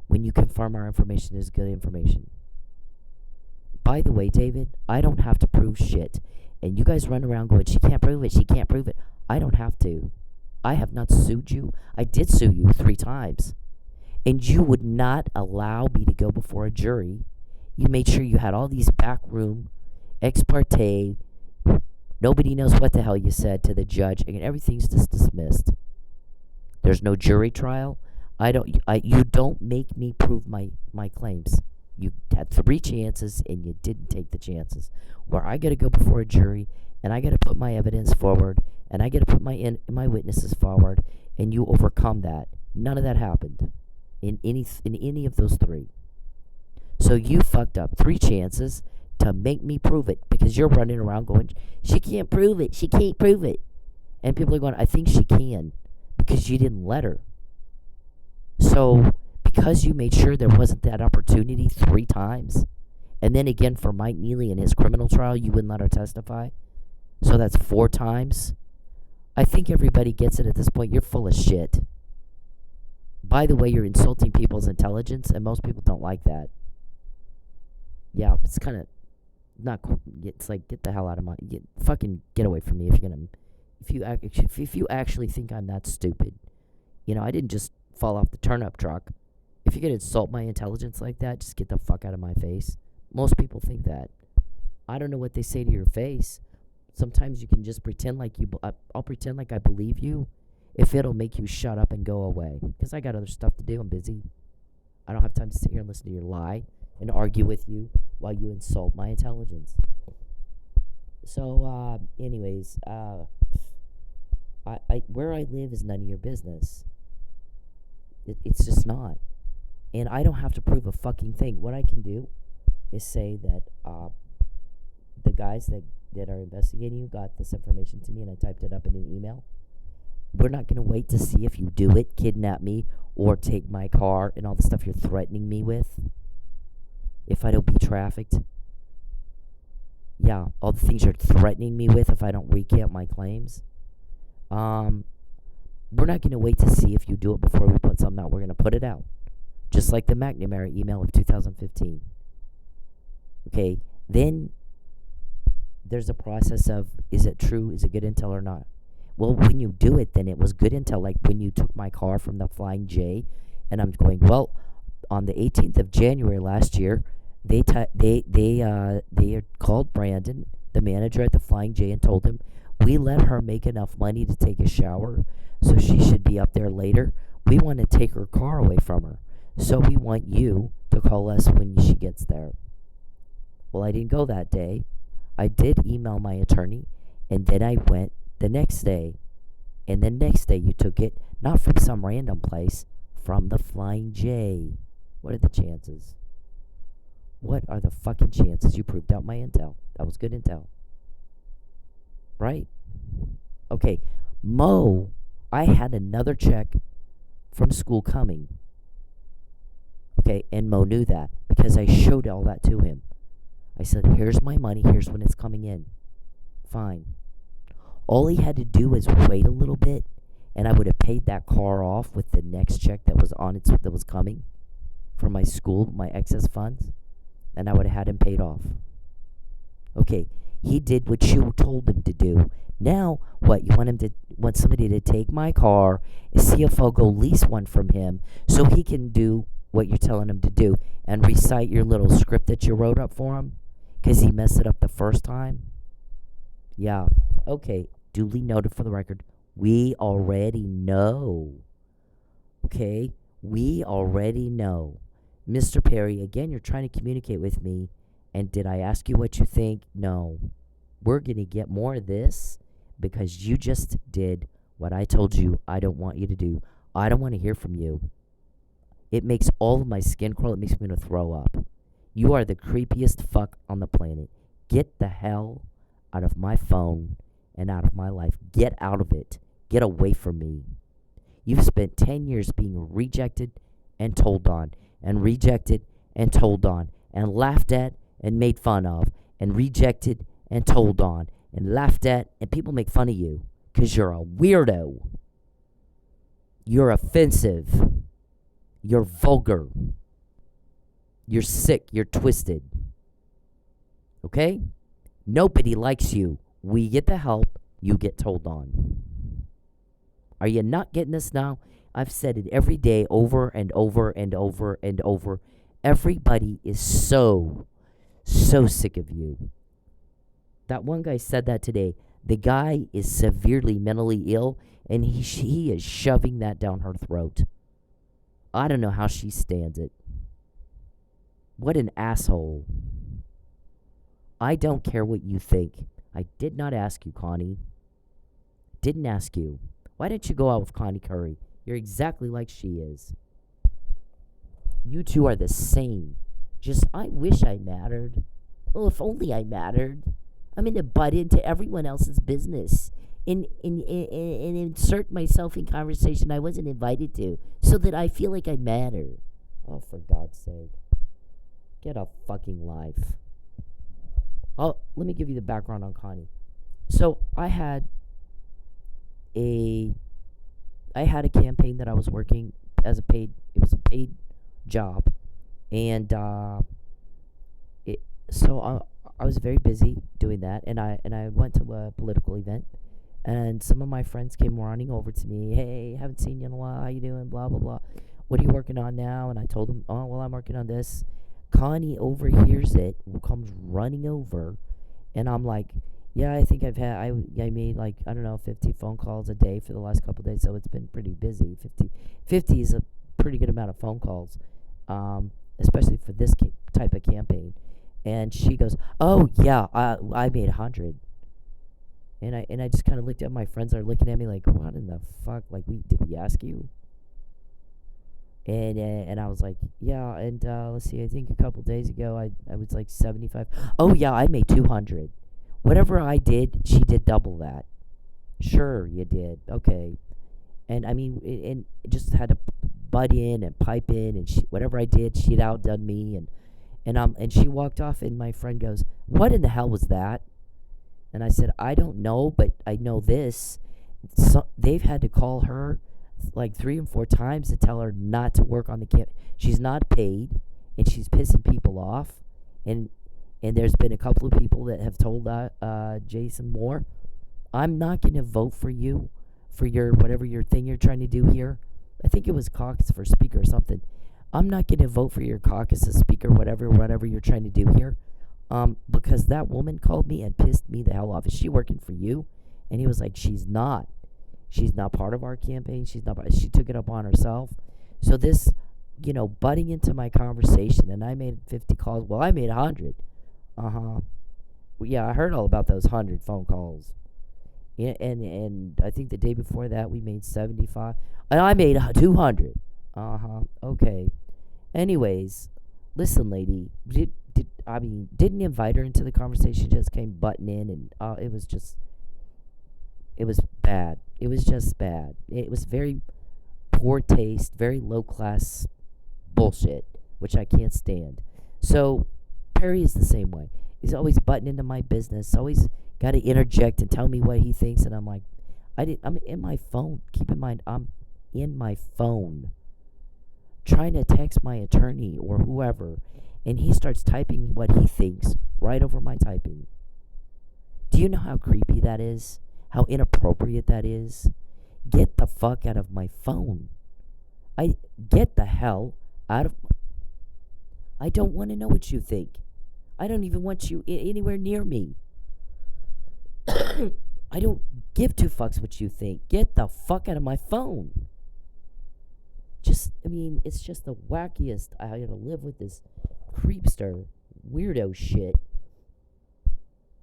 when you confirm our information is good information. By the way, David, I don't have to prove shit. And you guys run around going, she can't prove it, she can't prove it. I don't have to. I have not sued you. I did sue you 3 times. And you would not allow me to go before a jury. You made sure you had all these backroom, ex parte, nobody knows what the hell you said to the judge, and everything's just dismissed. There's no jury trial. You don't make me prove my claims. You had 3 chances, and you didn't take the chances. Where I got to go before a jury, and I got to put my evidence forward, and I got to put my witnesses forward, and you overcome that. None of that happened in any of those 3. So you fucked up 3 chances to make me prove it, because you're running around going, she can't prove it, she can't prove it. And people are going, I think she can, because you didn't let her. So because you made sure there wasn't that opportunity 3 times, And then again for Mike Neely in his criminal trial, you wouldn't let her testify. So that's 4 times. I think everybody gets it at this point. You're full of shit. By the way, you're insulting people's intelligence, and most people don't like that. Yeah, it's kind of not cool. It's like, get the hell out of my... fucking get away from me if you're going to... If you actually think I'm that stupid. You know, I didn't just fall off the turnip truck. If you're going to insult my intelligence like that, just get the fuck out of my face. Most people think that. I don't know what they say to your face. Sometimes you can just pretend like I'll pretend like I believe you if it'll make you shut up and go away. Because I got other stuff to do. I'm busy. I don't have time to sit here and listen to your lie and argue with you while you insult my intelligence. So, anyways, where I live is none of your business. It's just not. And I don't have to prove a fucking thing. What I can do is say that the guys that are investigating you got this information to me, and I typed it up in an email. We're not going to wait to see if you do it, kidnap me, or take my car and all the stuff you're threatening me with. If I don't be trafficked. Yeah, all the things you're threatening me with if I don't recant my claims. We're not going to wait to see if you do it before we put something out. We're going to put it out. Just like the McNamara email of 2015. Okay, then there's a process of, is it true, is it good intel or not? Well, when you do it, then it was good intel, like when you took my car from the Flying J, and I'm going, well, on the 18th of January last year, they called Brandon, the manager at the Flying J, and told him, we let her make enough money to take a shower, so she should be up there later. We want to take her car away from her, so we want you to call us when she gets there. Well, I didn't go that day. I did email my attorney, and then I went the next day. And the next day you took it, not from some random place, from the Flying J. What are the chances? What are the fucking chances you proved out my intel? That was good intel. Right? Okay, Mo, I had another check from school coming. Okay, and Mo knew that because I showed all that to him. I said, here's my money, here's when it's coming in. Fine. All he had to do was wait a little bit, and I would have paid that car off with the next check that was that was coming from my school, my excess funds, and I would have had him paid off. Okay, he did what you told him to do. Now, what, you want somebody to take my car and see if I'll go lease one from him so he can do what you're telling him to do and recite your little script that you wrote up for him because he messed it up the first time? Yeah, okay, duly noted for the record. We already know. Okay, we already know. Mr. Perry, again, you're trying to communicate with me, and did I ask you what you think? No. We're going to get more of this because you just did what I told you I don't want you to do. I don't want to hear from you. It makes all of my skin crawl. It makes me want to throw up. You are the creepiest fuck on the planet. Get the hell out of my phone and out of my life. Get out of it. Get away from me. You've spent 10 years being rejected and told on, and rejected and told on, and laughed at and made fun of, and rejected and told on, and laughed at, and people make fun of you because you're a weirdo. You're offensive. You're vulgar. You're sick. You're twisted. Okay? Nobody likes you. We get the help. You get told on. Are you not getting this now? I've said it every day over and over and over and over. Everybody is so sick of you. That one guy said that today. The guy is severely mentally ill, and he is shoving that down her throat. I don't know how she stands it. What an asshole. I don't care what you think. I did not ask you, Connie. Didn't ask you. Why didn't you go out with Connie Curry? You're exactly like she is. You two are the same. Just, I wish I mattered. Oh, if only I mattered. I'm going to butt into everyone else's business and insert myself in conversation I wasn't invited to so that I feel like I matter. Oh, for God's sake. Get a fucking life. Oh, let me give you the background on Connie. So I had a campaign that I was working as it was a paid job, and I was very busy doing that, and I went to a political event, and some of my friends came running over to me. Hey, haven't seen you in a while. How you doing? Blah blah blah. What are you working on now? And I told them, oh well, I'm working on this. Connie overhears it, comes running over, and I'm like, yeah, I think I made like, I don't know, 50 phone calls a day for the last couple of days, so it's been pretty busy. 50 is a pretty good amount of phone calls, especially for this type of campaign. And she goes, oh yeah, I made 100. And I just kind of looked at my friends that are looking at me like, what in the fuck? Like, did we ask you? And I was like, yeah, and let's see, I think a couple days ago I was like 75. Oh yeah, I made 200. Whatever I did, she did double that. Sure, you did. Okay. And I mean, and just had to butt in and pipe in, and whatever I did, she'd outdone me, and she walked off, and my friend goes, what in the hell was that? And I said, I don't know, but I know this. So they've had to call her like 3 and 4 times to tell her not to work on the camp. She's not paid, and she's pissing people off. And there's been a couple of people that have told Jason Moore, I'm not going to vote for you for your whatever your thing you're trying to do here. I think it was caucus for speaker or something. I'm not going to vote for your caucus as speaker, whatever you're trying to do here. Because that woman called me and pissed me the hell off. Is she working for you? And he was like, she's not. She's not part of our campaign. She took it upon herself. So this, butting into my conversation, and I made 50 calls. Well, I made 100. Well, yeah, I heard all about those 100 phone calls. Yeah, and I think the day before that we made 75. And I made 200. Okay. Anyways, listen, lady. Didn't invite her into the conversation. Just came butting in, and it was bad. It was just bad. It was very poor taste, very low class bullshit, which I can't stand. So Perry is the same way. He's always butting into my business. Always got to interject and tell me what he thinks, and I'm like, I'm in my phone. Keep in mind, I'm in my phone, trying to text my attorney or whoever, and he starts typing what he thinks right over my typing. Do you know how creepy that is? How inappropriate that is? Get the fuck out of my phone. Get the hell out of... I don't want to know what you think. I don't even want you anywhere near me. I don't give 2 fucks what you think. Get the fuck out of my phone. It's just the wackiest. I gotta live with this creepster, weirdo shit.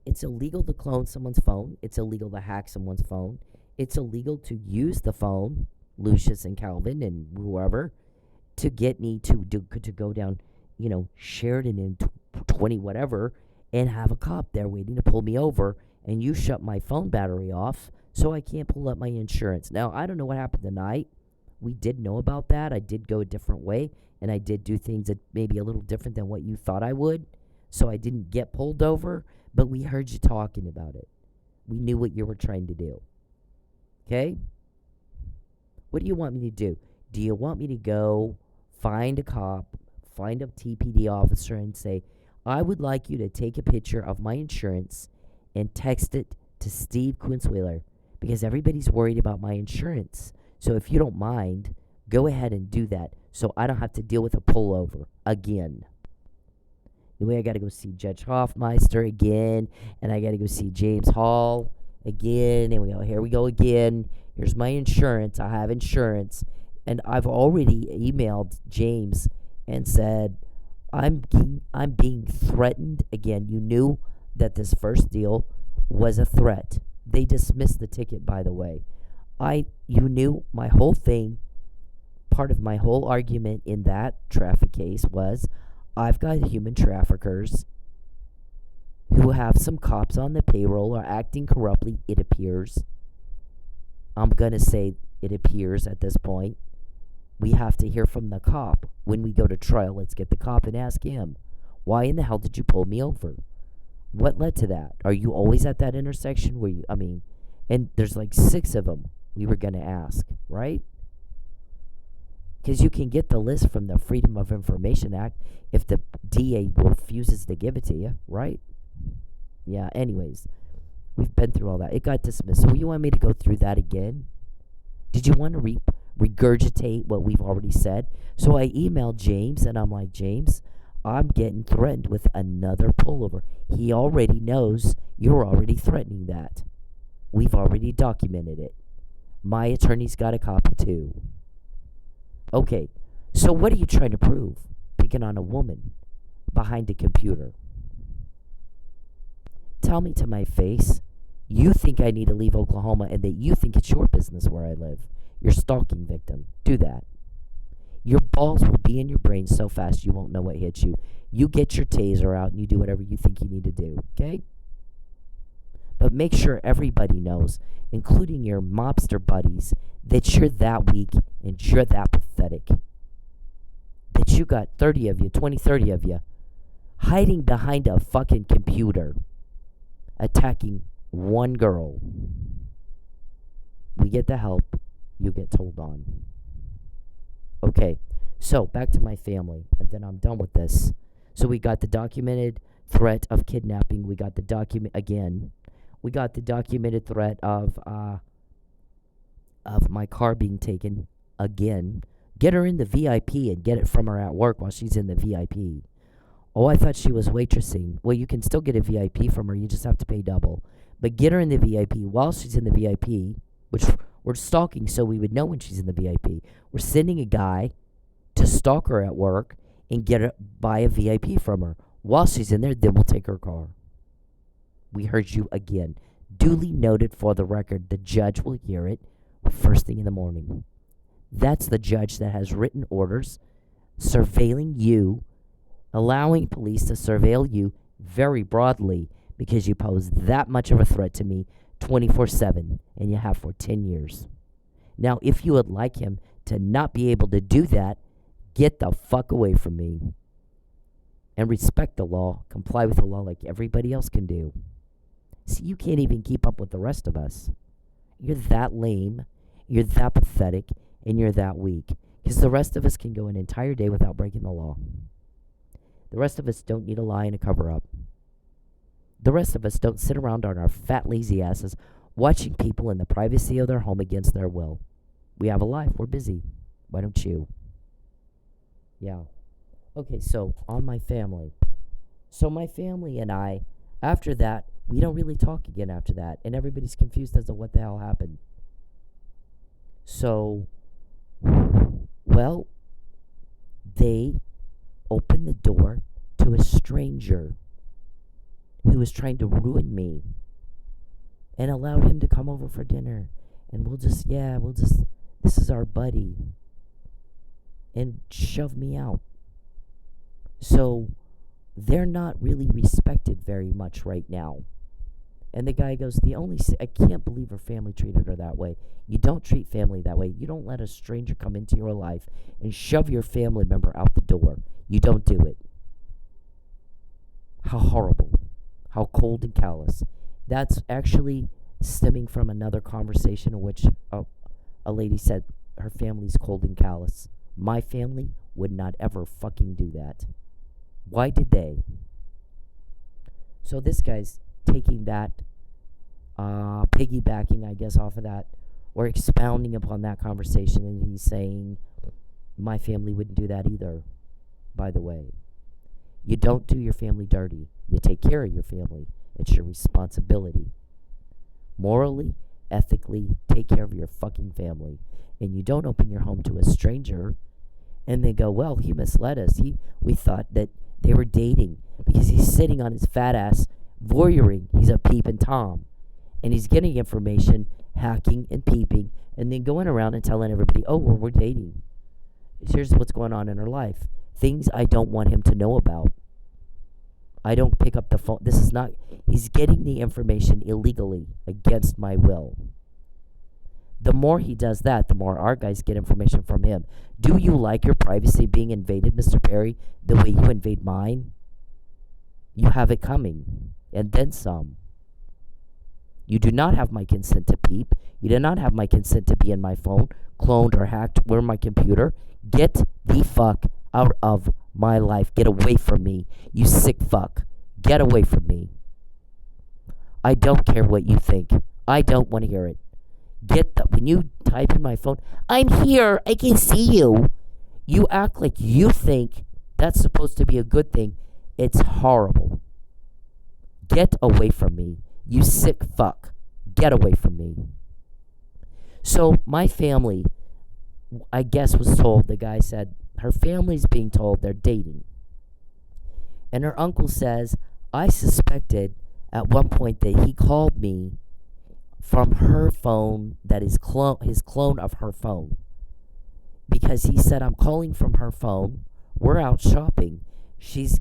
It's illegal to clone someone's phone. It's illegal to hack someone's phone. It's illegal to use the phone, Lucius and Calvin and whoever, to get me to go down, Sheridan and 20 whatever, and have a cop there waiting to pull me over, and you shut my phone battery off so I can't pull up my insurance. Now, I don't know what happened tonight. We did know about that. I did go a different way, and I did do things that maybe a little different than what you thought I would, so I didn't get pulled over, but we heard you talking about it. We knew what you were trying to do. Okay? What do you want me to do? Do you want me to go find a cop, find a TPD officer, and say, I would like you to take a picture of my insurance and text it to Steve Quinsweiler, because everybody's worried about my insurance. So if you don't mind, go ahead and do that so I don't have to deal with a pullover again. Anyway, I got to go see Judge Hoffmeister again, and I got to go see James Hall again, and here we go again. Here's my insurance. I have insurance, and I've already emailed James and said, I'm being threatened again. You knew that this first deal was a threat. They dismissed the ticket, by the way. You knew my whole thing. Part of my whole argument in that traffic case was I've got human traffickers who have some cops on the payroll are acting corruptly, it appears. I'm going to say it appears at this point. We have to hear from the cop. When we go to trial, let's get the cop and ask him, Why in the hell did you pull me over? What led to that? Are you always at that intersection where you, and there's like 6 of them we were going to ask, right? Because you can get the list from the Freedom of Information Act if the DA refuses to give it to you, right? Yeah, anyways, we've been through all that. It got dismissed. So you want me to go through that again? Did you want to regurgitate what we've already said? So I emailed James, and I'm like, James, I'm getting threatened with another pullover. He already knows you're already threatening that. We've already documented it. My attorney's got a copy too. Okay, so what are you trying to prove? Picking on a woman behind a computer. Tell me to my face, you think I need to leave Oklahoma and that you think it's your business where I live. You're stalking victim. Do that. Your balls will be in your brain so fast you won't know what hit you. You get your taser out and you do whatever you think you need to do, okay? But make sure everybody knows, including your mobster buddies, that you're that weak and you're that pathetic. That you got 30 of you, 20, 30 of you, hiding behind a fucking computer, attacking one girl. We get the help, you get told on. Okay, so back to my family, and then I'm done with this. So we got the documented threat of kidnapping. We got the We got the documented threat of my car being taken again. Get her in the VIP and get it from her at work while she's in the VIP. Oh, I thought she was waitressing. Well, you can still get a VIP from her. You just have to pay double. But get her in the VIP while she's in the VIP, which we're stalking so we would know when she's in the VIP. We're sending a guy to stalk her at work and buy a VIP from her. While she's in there, then we'll take her car. We heard you again. Duly noted for the record. The judge will hear it first thing in the morning. That's the judge that has written orders surveilling you, allowing police to surveil you very broadly because you pose that much of a threat to me 24/7, and you have for 10 years. Now, if you would like him to not be able to do that, get the fuck away from me. And respect the law, comply with the law like everybody else can do. See, you can't even keep up with the rest of us. You're that lame, you're that pathetic, and you're that weak. Because the rest of us can go an entire day without breaking the law. The rest of us don't need a lie and a cover-up. The rest of us don't sit around on our fat, lazy asses watching people in the privacy of their home against their will. We have a life. We're busy. Why don't you? Yeah. Okay, so on my family. So my family and I, after that, we don't really talk again after that. And everybody's confused as to what the hell happened. So, well, they opened the door to a stranger who was trying to ruin me and allowed him to come over for dinner. And this is our buddy. And shove me out. So they're not really respected very much right now. And the guy goes, I can't believe her family treated her that way. You don't treat family that way. You don't let a stranger come into your life and shove your family member out the door. You don't do it. How horrible. How cold and callous. That's actually stemming from another conversation in which a lady said her family's cold and callous. My family would not ever fucking do that. Why did they? So this guy's taking that, piggybacking, I guess, off of that, or expounding upon that conversation, and he's saying, my family wouldn't do that either, by the way. You don't do your family dirty. You take care of your family. It's your responsibility. Morally, ethically, take care of your fucking family. And you don't open your home to a stranger and they go, well, he misled us. We thought that they were dating because he's sitting on his fat ass voyeuring. He's a peeping Tom. And he's getting information, hacking and peeping, and then going around and telling everybody, oh, well, we're dating. Here's what's going on in her life. Things I don't want him to know about. I don't pick up the phone. He's getting the information illegally against my will. The more he does that, the more our guys get information from him. Do you like your privacy being invaded, Mr. Perry, the way you invade mine? You have it coming, and then some. You do not have my consent to peep. You do not have my consent to be in my phone, cloned or hacked, or my computer. Get the fuck out of my life. Get away from me, you sick fuck. Get away from me. I don't care what you think. I don't want to hear it. When you type in my phone, I'm here, I can see you. You act like you think that's supposed to be a good thing. It's horrible. Get away from me, you sick fuck. Get away from me. So my family, I guess, was told, the guy said, her family's being told they're dating. And her uncle says, I suspected at one point that he called me from her phone, that is his clone of her phone. Because he said, I'm calling from her phone. We're out shopping. She's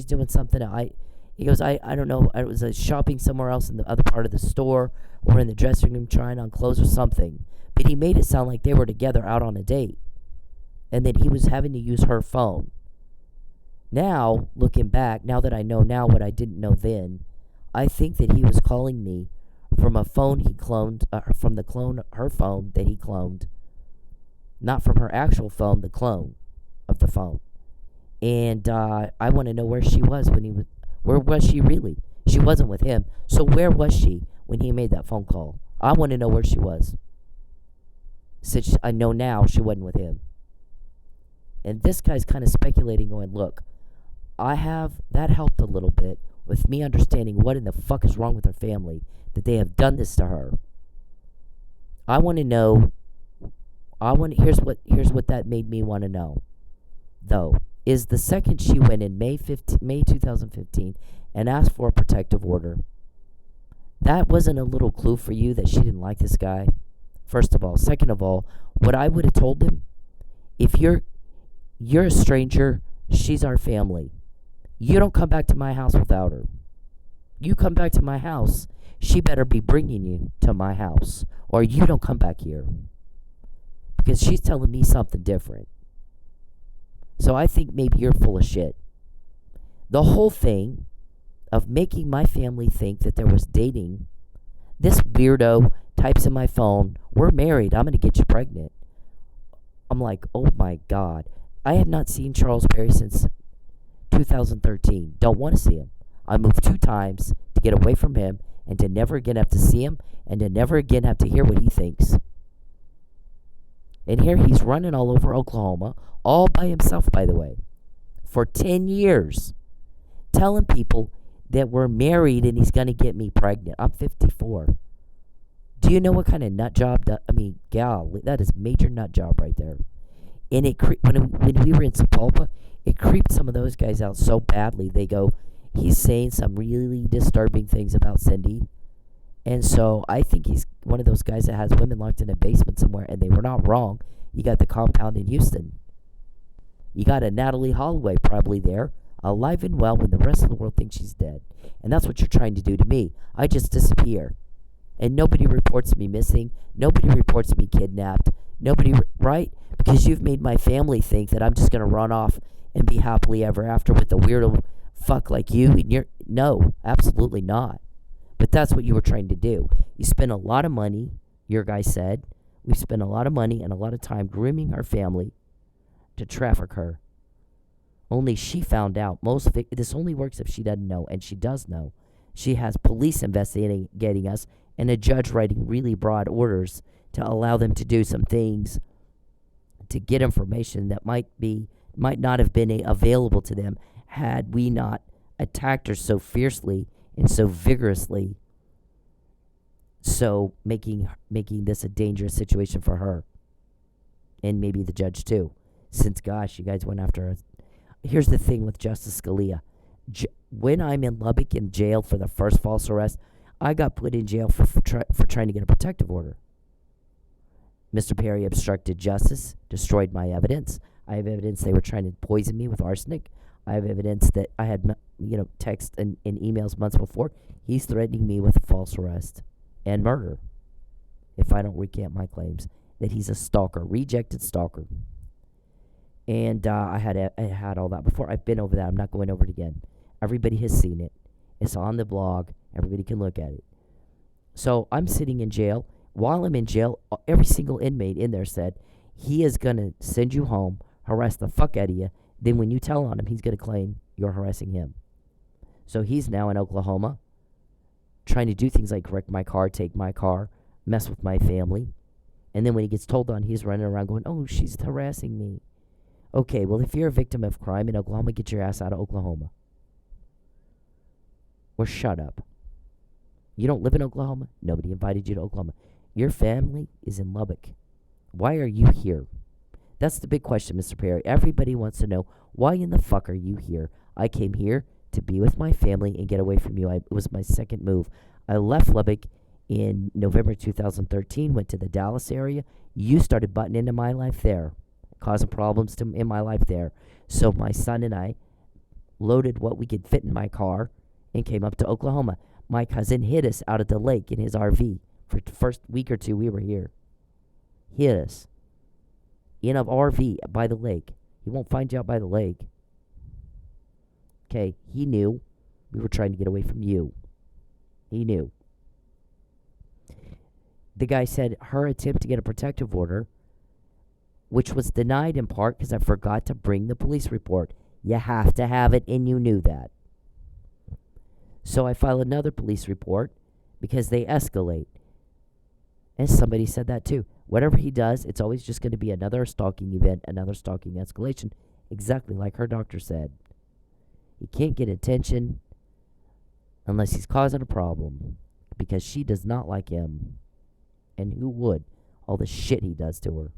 doing something. He goes, I don't know. I was shopping somewhere else in the other part of the store, or in the dressing room trying on clothes or something. But he made it sound like they were together out on a date, and that he was having to use her phone. Now, looking back, now that I know now what I didn't know then, I think that he was calling me from a phone he cloned, from her phone that he cloned, not from her actual phone, the clone of the phone. And I want to know where she was when he was. Where was she really? She wasn't with him. So where was she when he made that phone call? I want to know where she was. Since I know now she wasn't with him. And this guy's kind of speculating, going, look, that helped a little bit with me understanding what in the fuck is wrong with her family, that they have done this to her. I want to know, here's what that made me want to know, though, is the second she went in May 2015 and asked for a protective order, that wasn't a little clue for you that she didn't like this guy? First of all. Second of all, what I would have told him, if you're a stranger, she's our family. You don't come back to my house without her. You come back to my house, she better be bringing you to my house, or you don't come back here. Because she's telling me something different. So I think maybe you're full of shit. The whole thing of making my family think that there was dating, this weirdo types in my phone, we're married, I'm going to get you pregnant. I'm like, oh my God. I have not seen Charles Perry since 2013. Don't want to see him. I moved 2 times to get away from him and to never again have to see him and to never again have to hear what he thinks. And here he's running all over Oklahoma, all by himself, by the way, for 10 years, telling people that we're married and he's going to get me pregnant. I'm 54. Do you know what kind of nut job gal, that is major nut job right there. And when we were in Sepulpa, it creeped some of those guys out so badly. They go, he's saying some really disturbing things about Cindy. And so I think he's one of those guys that has women locked in a basement somewhere, and they were not wrong. You got the compound in Houston. You got a Natalie Holloway probably there, alive and well when the rest of the world thinks she's dead. And that's what you're trying to do to me. I just disappear. And nobody reports me missing. Nobody reports me kidnapped. Right? Because you've made my family think that I'm just going to run off and be happily ever after with a weirdo fuck like you. And no, absolutely not. But that's what you were trying to do. You spent a lot of money, your guy said. We spent a lot of money and a lot of time grooming her family to traffic her. Only she found out. This only works if she doesn't know, and she does know. She has police investigating us and a judge writing really broad orders to allow them to do some things to get information that might not have been available to them had we not attacked her so fiercely and so vigorously, so making this a dangerous situation for her and maybe the judge too, since gosh, you guys went after her. Here's the thing with Justice Scalia. When I'm in Lubbock in jail for the first false arrest, I got put in jail for trying to get a protective order. Mr. Perry obstructed justice, destroyed my evidence. I have evidence they were trying to poison me with arsenic. I have evidence that I had, text and emails months before. He's threatening me with a false arrest and murder if I don't recant my claims that he's a stalker, rejected stalker. And I had all that before. I've been over that. I'm not going over it again. Everybody has seen it. It's on the blog. Everybody can look at it. So I'm sitting in jail. While I'm in jail, every single inmate in there said, he is going to send you home, harass the fuck out of you. Then when you tell on him, he's going to claim you're harassing him. So he's now in Oklahoma trying to do things like wreck my car, take my car, mess with my family. And then when he gets told on, he's running around going, oh, she's harassing me. Okay, well, if you're a victim of crime in Oklahoma, get your ass out of Oklahoma. Or shut up. You don't live in Oklahoma? Nobody invited you to Oklahoma. Your family is in Lubbock. Why are you here? That's the big question, Mr. Perry. Everybody wants to know, why in the fuck are you here? I came here to be with my family and get away from you. It was my second move. I left Lubbock in November 2013, went to the Dallas area. You started butting into my life there, causing problems in my life there. So my son and I loaded what we could fit in my car and came up to Oklahoma. My cousin hid us out at the lake in his RV. For the first week or two we were here. Hid us. In an RV by the lake. He won't find you out by the lake. Okay, he knew we were trying to get away from you. He knew. The guy said her attempt to get a protective order, which was denied in part because I forgot to bring the police report. You have to have it, and you knew that. So I filed another police report because they escalate. And somebody said that too. Whatever he does, it's always just going to be another stalking event, another stalking escalation, exactly like her doctor said. He can't get attention unless he's causing a problem because she does not like him. And who would? All the shit he does to her.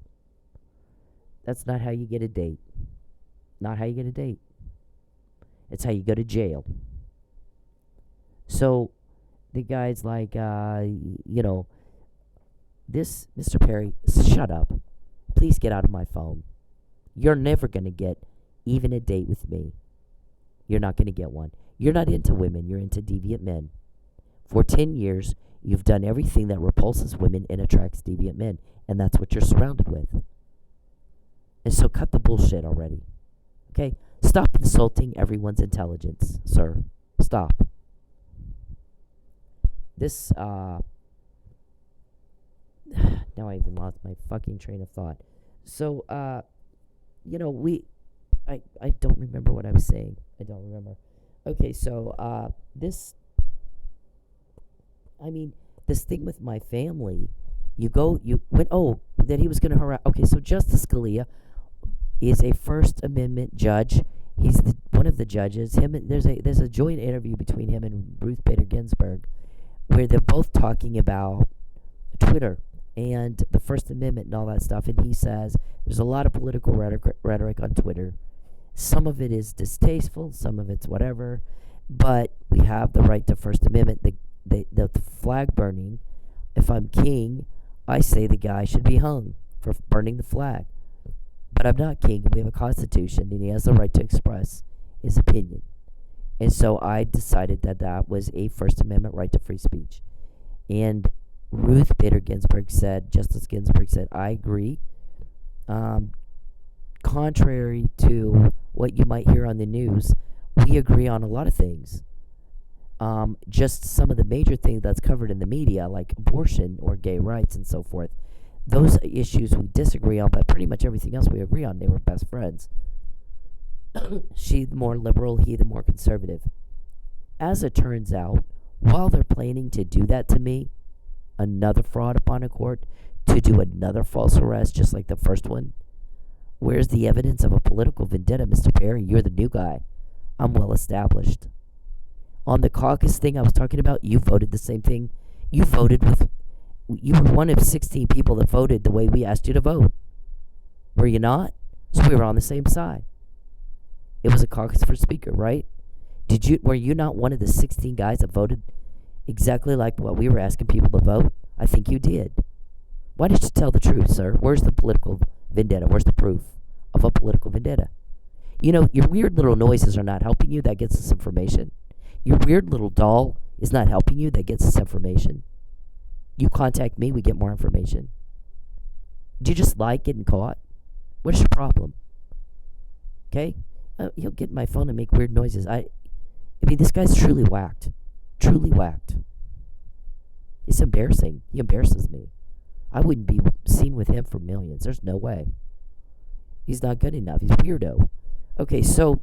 That's not how you get a date. Not how you get a date. It's how you go to jail. So the guy's like, this, Mr. Perry, shut up. Please get out of my phone. You're never going to get even a date with me. You're not going to get one. You're not into women. You're into deviant men. For 10 years, you've done everything that repulses women and attracts deviant men. And that's what you're surrounded with. And so cut the bullshit already. Okay? Stop insulting everyone's intelligence, sir. Stop. This, now I even lost my fucking train of thought. So, I don't remember what I was saying. I don't remember. Okay, so, this thing with my family, that he was going to harass. Okay, so Justice Scalia is a First Amendment judge. He's one of the judges. There's a joint interview between him and Ruth Bader Ginsburg where they're both talking about Twitter and the First Amendment and all that stuff. And he says there's a lot of political rhetoric on Twitter. Some of it is distasteful, some of it's whatever, but we have the right to First Amendment. The flag burning, if I'm king, I say the guy should be hung for burning the flag. But I'm not king, and we have a constitution, and he has the right to express his opinion. And so I decided that was a First Amendment right to free speech. And Ruth Bader Ginsburg said, Justice Ginsburg said, I agree. Contrary to what you might hear on the news, we agree on a lot of things. Just some of the major things that's covered in the media, like abortion or gay rights and so forth, those issues we disagree on, but pretty much everything else we agree on. They were best friends. She the more liberal, he the more conservative. As it turns out, while they're planning to do that to me, another fraud upon a court, to do another false arrest just like the first one, where's the evidence of a political vendetta, Mr. Perry? You're the new guy. I'm well established. On the caucus thing I was talking about, you voted the same thing. You were one of 16 people that voted the way we asked you to vote. Were you not? So we were on the same side. It was a caucus for speaker, right? Were you not one of the 16 guys that voted exactly like what we were asking people to vote? I think you did. Why did you tell the truth, sir? Where's the political vendetta? Where's the proof of a political vendetta? Your weird little noises are not helping you. That gets us information. Your weird little doll is not helping you. That gets us information. You contact me, we get more information. Do you just like getting caught? What is your problem? Okay? You'll get my phone and make weird noises. I mean, this guy's truly whacked. Truly whacked. It's embarrassing. He embarrasses me. I wouldn't be seen with him for millions. There's no way. He's not good enough. He's a weirdo. Okay, so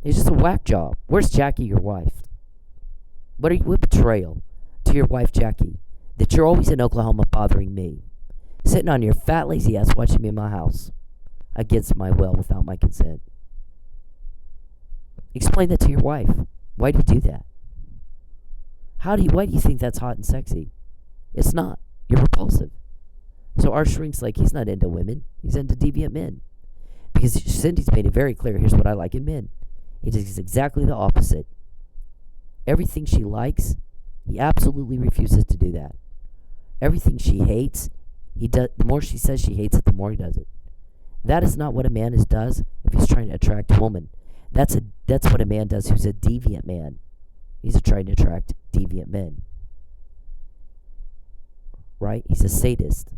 it's just a whack job. Where's Jackie, your wife? What betrayal to your wife, Jackie, that you're always in Oklahoma bothering me, sitting on your fat, lazy ass watching me in my house against my will, without my consent. Explain that to your wife. Why do you do that? Why do you think that's hot and sexy? It's not. You're repulsive. So our shrink's like, he's not into women. He's into deviant men. Because Cindy's made it very clear, here's what I like in men. He does exactly the opposite. Everything she likes, he absolutely refuses to do that. Everything she hates, he does. The more she says she hates it, the more he does it. That is not what a man does if he's trying to attract a woman. That's what a man does who's a deviant man. He's trying to attract deviant men. Right? He's a sadist.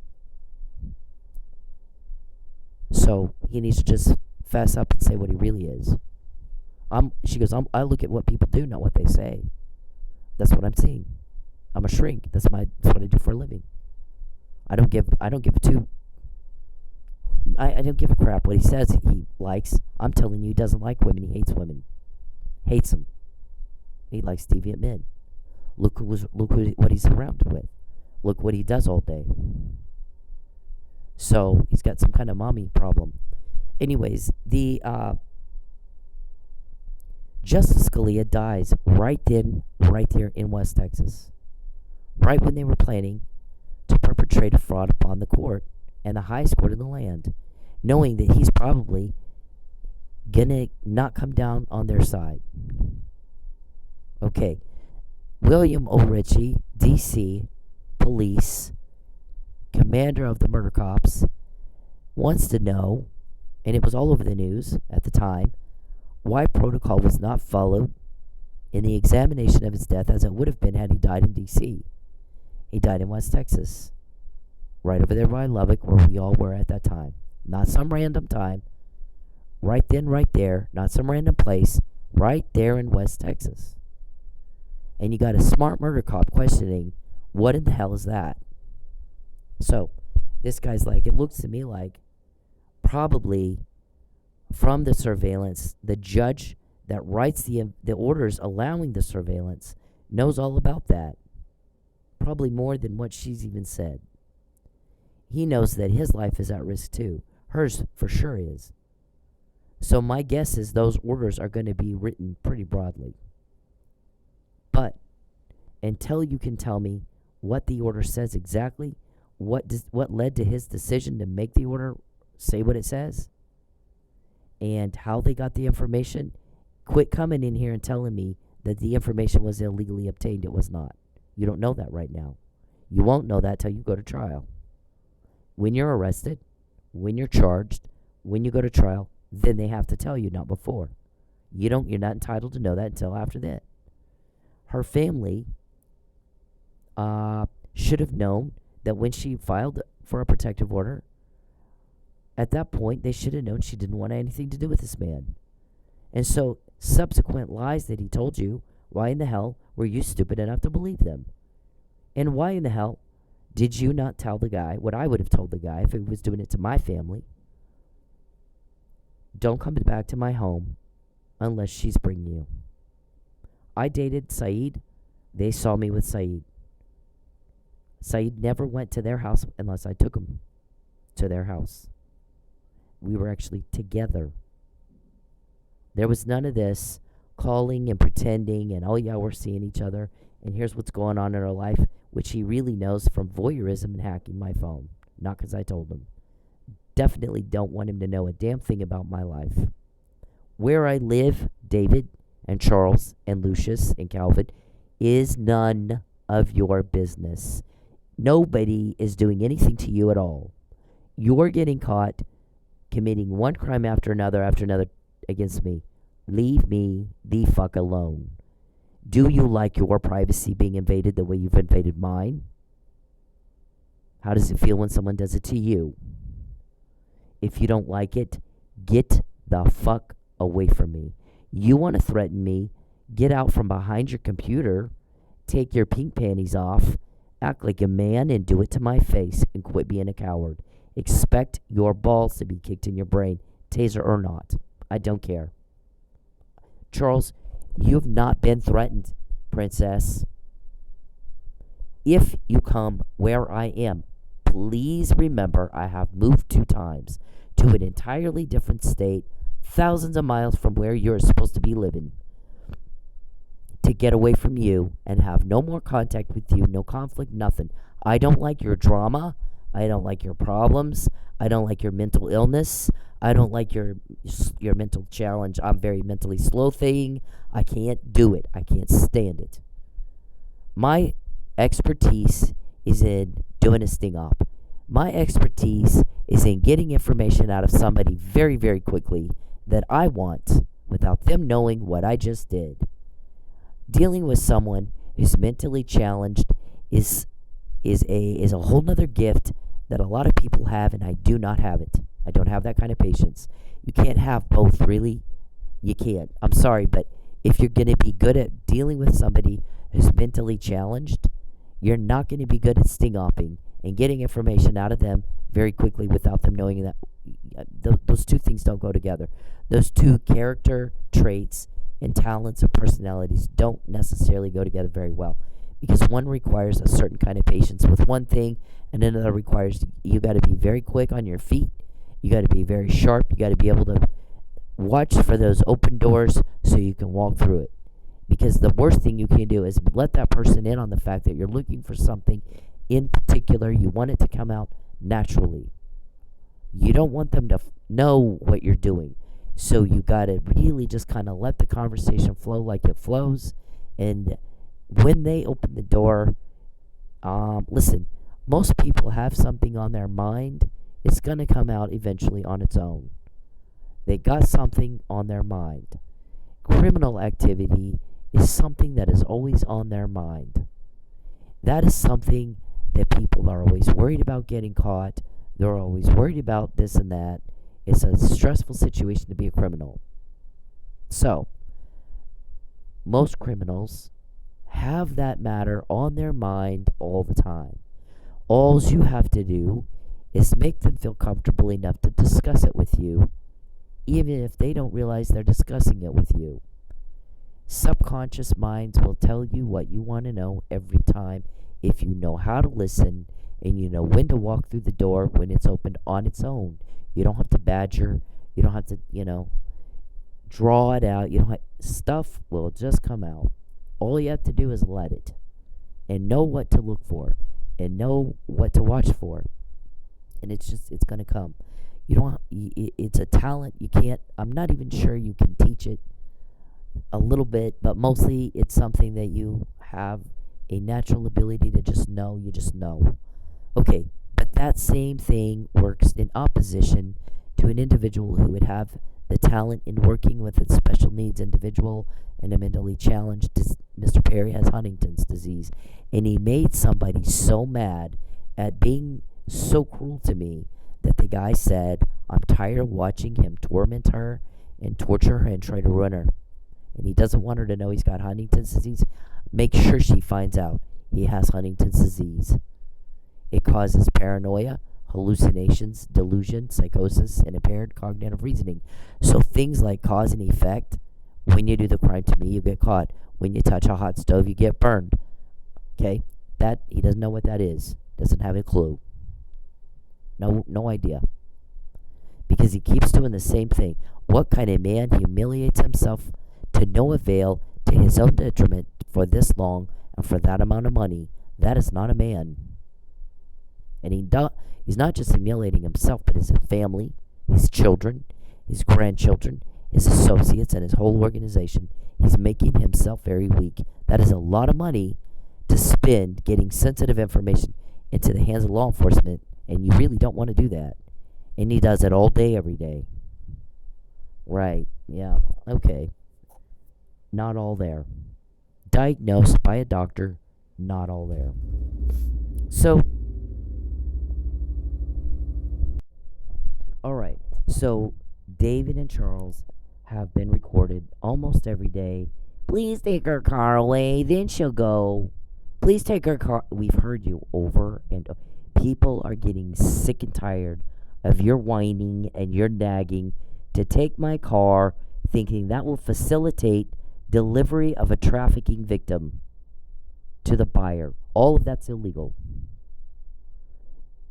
So he needs to just fess up and say what he really is. She goes, I look at what people do, not what they say. That's what I'm seeing. I'm a shrink. That's what I do for a living. I don't give a crap what he says he likes. I'm telling you, he doesn't like women. He hates women. Hates them. He likes deviant men. Look what he's surrounded with. Look what he does all day. So he's got some kind of mommy problem. Anyways, the Justice Scalia dies right there in West Texas. Right when they were planning to perpetrate a fraud upon the court and the highest court in the land, knowing that he's probably gonna not come down on their side. Okay. William O. Ritchie, D.C. police, commander of the murder cops, wants to know, and it was all over the news at the time, why protocol was not followed in the examination of his death as it would have been had he died in D.C. He died in West Texas, right over there by Lubbock, where we all were at that time. Not some random time, right then, right there, not some random place, right there in West Texas. And you got a smart murder cop questioning, what in the hell is that? So, this guy's like, it looks to me like probably from the surveillance, the judge that writes the orders allowing the surveillance knows all about that. Probably more than what she's even said. He knows that his life is at risk too. Hers for sure is. So my guess is those orders are going to be written pretty broadly. But until you can tell me what the order says exactly, what led to his decision to make the order say what it says, and how they got the information, quit coming in here and telling me that the information was illegally obtained. It was not. You don't know that right now. You won't know that till you go to trial. When you're arrested, when you're charged, when you go to trial, then they have to tell you, not before. You're not entitled to know that until after that. Her family should have known that when she filed for a protective order, at that point, they should have known she didn't want anything to do with this man. And so, subsequent lies that he told you, why in the hell were you stupid enough to believe them? And why in the hell did you not tell the guy what I would have told the guy if he was doing it to my family? Don't come back to my home unless she's bringing you. I dated Saeed. They saw me with Saeed. Saeed never went to their house unless I took him to their house. We were actually together. There was none of this calling and pretending and, oh yeah, we're seeing each other and here's what's going on in our life, which he really knows from voyeurism and hacking my phone. Not because I told him. Definitely don't want him to know a damn thing about my life. Where I live, David and Charles and Lucius and Calvin, is none of your business. Nobody is doing anything to you at all. You're getting caught committing one crime after another against me. Leave me the fuck alone. Do you like your privacy being invaded the way you've invaded mine? How does it feel when someone does it to you? If you don't like it, get the fuck away from me. You want to threaten me, Get out from behind your computer, take your pink panties off, act like a man and do it to my face and quit being a coward. Expect your balls to be kicked in your brain, taser or not. I don't care. Charles, you've not been threatened, princess. If you come where I am, please remember I have moved 2 times to an entirely different state, thousands of miles from where you're supposed to be living, to get away from you and have no more contact with you, no conflict, nothing. I don't like your drama. I don't like your problems. I don't like your mental illness. I don't like your mental challenge. I'm very mentally slow thing. I can't do it. I can't stand it. My expertise is in doing a sting op. My expertise is in getting information out of somebody very, very quickly that I want without them knowing what I just did. Dealing with someone who's mentally challenged is a whole nother gift that a lot of people have, and I do not have it. I don't have that kind of patience. You can't have both, really. You can't. I'm sorry, but if you're going to be good at dealing with somebody who's mentally challenged, you're not going to be good at sting-opping and getting information out of them very quickly without them knowing that. Those two things don't go together. Those two character traits and talents and personalities don't necessarily go together very well, because one requires a certain kind of patience with one thing, and another requires you got to be very quick on your feet. You got to be very sharp. You got to be able to watch for those open doors so you can walk through it. Because the worst thing you can do is let that person in on the fact that you're looking for something in particular. You want it to come out naturally. You don't want them to know what you're doing. So you got to really just kind of let the conversation flow like it flows. And when they open the door, listen, most people have something on their mind. It's going to come out eventually on its own. They got something on their mind. Criminal activity is something that is always on their mind. That is something that people are always worried about getting caught. They're always worried about this and that. It's a stressful situation to be a criminal. So, most criminals have that matter on their mind all the time. All you have to do is make them feel comfortable enough to discuss it with you, even if they don't realize they're discussing it with you. Subconscious minds will tell you what you want to know every time if you know how to listen and you know when to walk through the door when it's opened on its own. You don't have to badger. You don't have to, draw it out. Stuff will just come out. All you have to do is let it and know what to look for and know what to watch for. And it's going to come. It's a talent. I'm not even sure you can teach it a little bit, but mostly it's something that you have a natural ability to just know. You just know. Okay, but that same thing works in opposition to an individual who would have the talent in working with a special needs individual and a mentally challenged. Mr. Perry has Huntington's disease, and he made somebody so mad at being so cruel to me that the guy said, I'm tired of watching him torment her and torture her and try to ruin her. And he doesn't want her to know he's got Huntington's disease. Make sure she finds out he has Huntington's disease. It causes paranoia, hallucinations, delusion, psychosis, and impaired cognitive reasoning. So things like cause and effect. When you do the crime to me, you get caught. When you touch a hot stove, you get burned. Okay? That, he doesn't know what that is. Doesn't have a clue. No idea. Because he keeps doing the same thing. What kind of man humiliates himself to no avail, to his own detriment, for this long and for that amount of money? That is not a man. And he's not just humiliating himself, but his family, his children, his grandchildren, his associates, and his whole organization. He's making himself very weak. That is a lot of money to spend getting sensitive information into the hands of law enforcement, and you really don't want to do that. And he does it all day, every day. Right, yeah, okay. Not all there. Diagnosed by a doctor, not all there. So, alright, so David and Charles have been recorded almost every day Please take her car away. Then she'll go. Please take her car. We've heard you over and over. People are getting sick and tired of your whining and your nagging to take my car, thinking that will facilitate delivery of a trafficking victim to the buyer. All of that's illegal.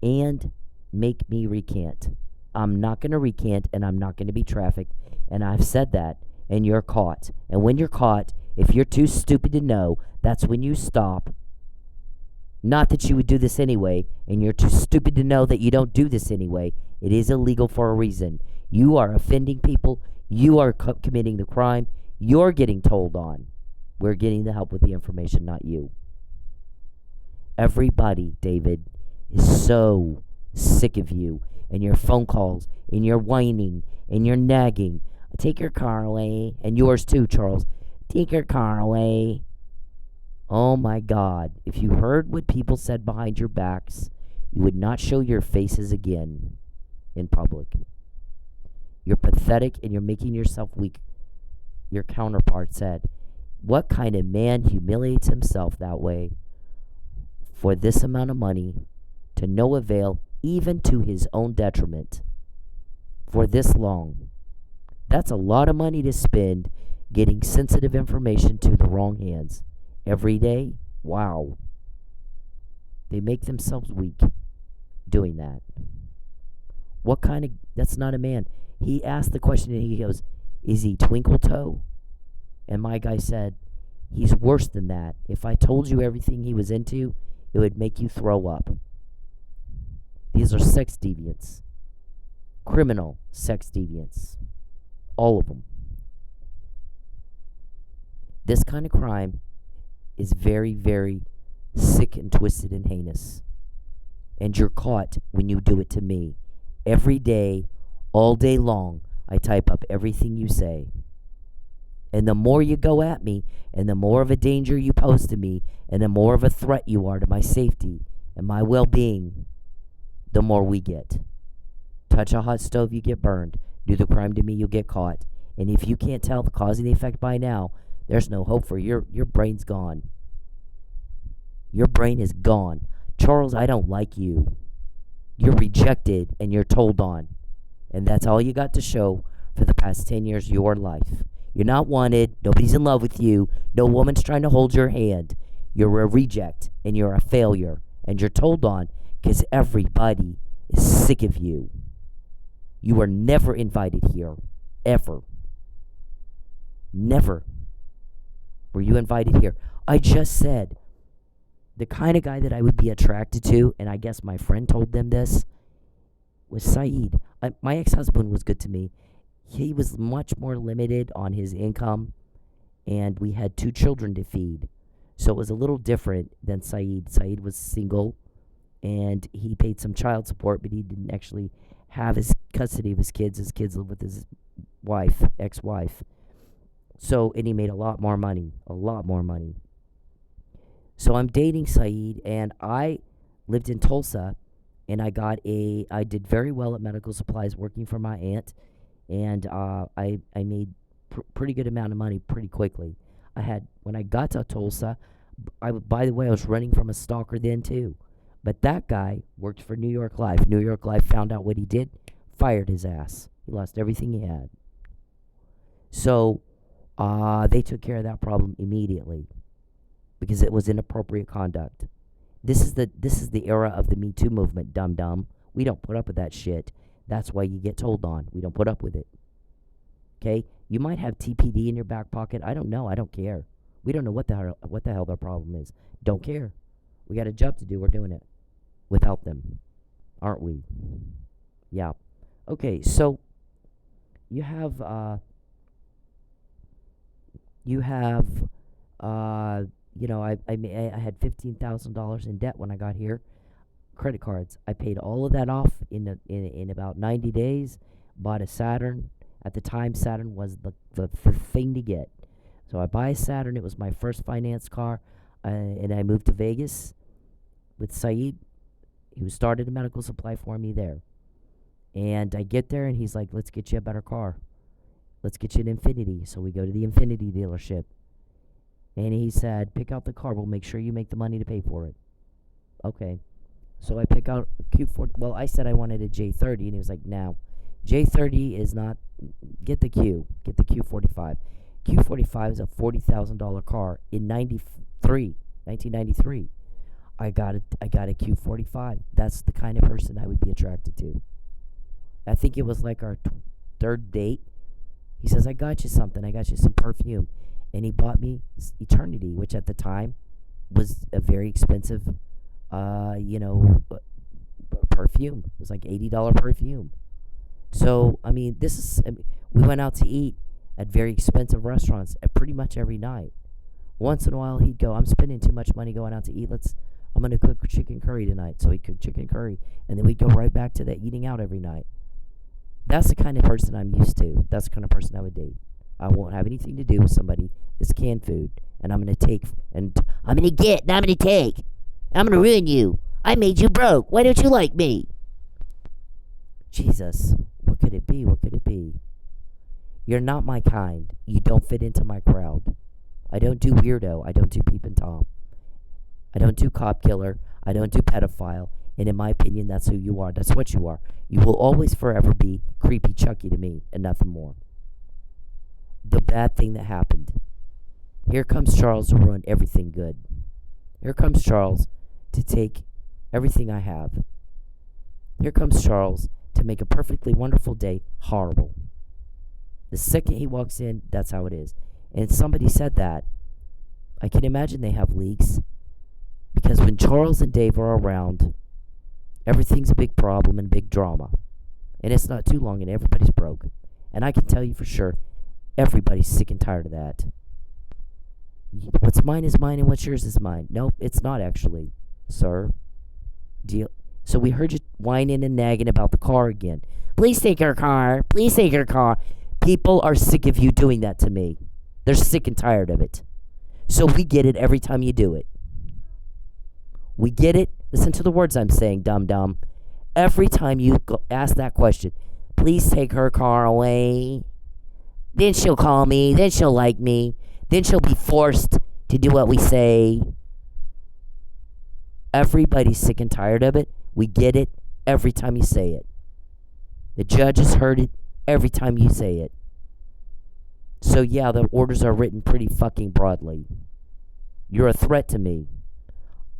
And make me recant. I'm not going to recant, and I'm not going to be trafficked. And I've said that, and you're caught. And when you're caught, if you're too stupid to know, that's when you stop. Not that you would do this anyway, and you're too stupid to know that you don't do this anyway. It is illegal for a reason. You are offending people. You are committing the crime. You're getting told on. We're getting the help with the information, not you. Everybody, David, is so sick of you and your phone calls and your whining and your nagging. Take your car away. And yours too, Charles. Take your car away. Oh my God. If you heard what people said behind your backs, you would not show your faces again in public. You're pathetic and you're making yourself weak. Your counterpart said, what kind of man humiliates himself that way for this amount of money to no avail, even to his own detriment, for this long? That's a lot of money to spend getting sensitive information to the wrong hands. Every day? Wow. They make themselves weak doing that. What kind of... That's not a man. He asked the question and he goes, is he twinkle toe? And my guy said, he's worse than that. If I told you everything he was into, it would make you throw up. These are sex deviants. Criminal sex deviants. All of them. This kind of crime is very, very sick and twisted and heinous. And you're caught when you do it to me. Every day, all day long, I type up everything you say. And the more you go at me, and the more of a danger you pose to me, and the more of a threat you are to my safety and my well-being, the more we get. Touch a hot stove, you get burned. Do the crime to me, you'll get caught. And if you can't tell the cause and the effect by now, there's no hope for your brain's gone. Your brain is gone. Charles, I don't like you. You're rejected and you're told on. And that's all you got to show for the past 10 years of your life. You're not wanted. Nobody's in love with you. No woman's trying to hold your hand. You're a reject and you're a failure. And you're told on because everybody is sick of you. You were never invited here. Ever. Never were you invited here. I just said the kind of guy that I would be attracted to, and I guess my friend told them this, was Saeed. My ex-husband was good to me. He was much more limited on his income, and we had 2 children to feed. So it was a little different than Saeed. Saeed was single, and he paid some child support, but he didn't actually have his custody of his kids. His kids lived with his wife, ex-wife. So, and he made a lot more money. So I'm dating Saeed, and I lived in Tulsa, and I did very well at medical supplies working for my aunt, and I made pretty good amount of money pretty quickly. When I got to Tulsa, by the way, I was running from a stalker then too. But that guy worked for New York Life. New York Life found out what he did, fired his ass. He lost everything he had. So they took care of that problem immediately because it was inappropriate conduct. This is the era of the Me Too movement, dum-dum. We don't put up with that shit. That's why you get told on. We don't put up with it. Okay? You might have TPD in your back pocket. I don't know. I don't care. We don't know what the hell their problem is. Don't care. We got a job to do. We're doing it without them. Aren't we? Yeah. Okay, so I had $15,000 in debt when I got here. Credit cards. I paid all of that off in about 90 days. Bought a Saturn. At the time, Saturn was the thing to get. So I buy a Saturn. It was my first finance car. And I moved to Vegas with Saeed. He started a medical supply for me there. And I get there, and he's like, let's get you a better car. Let's get you an Infiniti. So we go to the Infiniti dealership. And he said, pick out the car. We'll make sure you make the money to pay for it. Okay. So I pick out a Q40. Well, I said I wanted a J30, and he was like, no. J30 is not, get the Q45. Q45 is a $40,000 car in 1993. I got a Q45. That's the kind of person I would be attracted to. I think it was like our third date. He says, I got you something. I got you some perfume. And he bought me Eternity, which at the time was a very expensive, perfume. It was like $80 perfume. So, I mean, we went out to eat at very expensive restaurants pretty much every night. Once in a while, he'd go, I'm spending too much money going out to eat. I'm going to cook chicken curry tonight. So he'd cook chicken curry. And then we'd go right back to that eating out every night. That's the kind of person I'm used to. That's the kind of person I would date. I won't have anything to do with somebody that's canned food. And I'm going to take, and I'm going to get, and I'm going to take. I'm going to ruin you. I made you broke. Why don't you like me? Jesus, what could it be? What could it be? You're not my kind. You don't fit into my crowd. I don't do weirdo. I don't do peep and Tom. I don't do cop killer. I don't do pedophile. And in my opinion, that's who you are. That's what you are. You will always forever be creepy Chucky to me and nothing more. The bad thing that happened. Here comes Charles to ruin everything good. Here comes Charles to take everything I have. Here comes Charles to make a perfectly wonderful day horrible. The second he walks in, that's how it is. And somebody said that. I can imagine they have leaks. Because when Charles and Dave are around, everything's a big problem and big drama. And it's not too long and everybody's broke. And I can tell you for sure, everybody's sick and tired of that. What's mine is mine and what's yours is mine. Nope, it's not actually, sir. Deal. So we heard you whining and nagging about the car again. Please take our car. Please take our car. People are sick of you doing that to me. They're sick and tired of it. So we get it every time you do it. We get it. Listen to the words I'm saying, dum-dum. Every time you ask that question, please take her car away. Then she'll call me. Then she'll like me. Then she'll be forced to do what we say. Everybody's sick and tired of it. We get it every time you say it. The judges heard it every time you say it. So yeah, the orders are written pretty fucking broadly. You're a threat to me.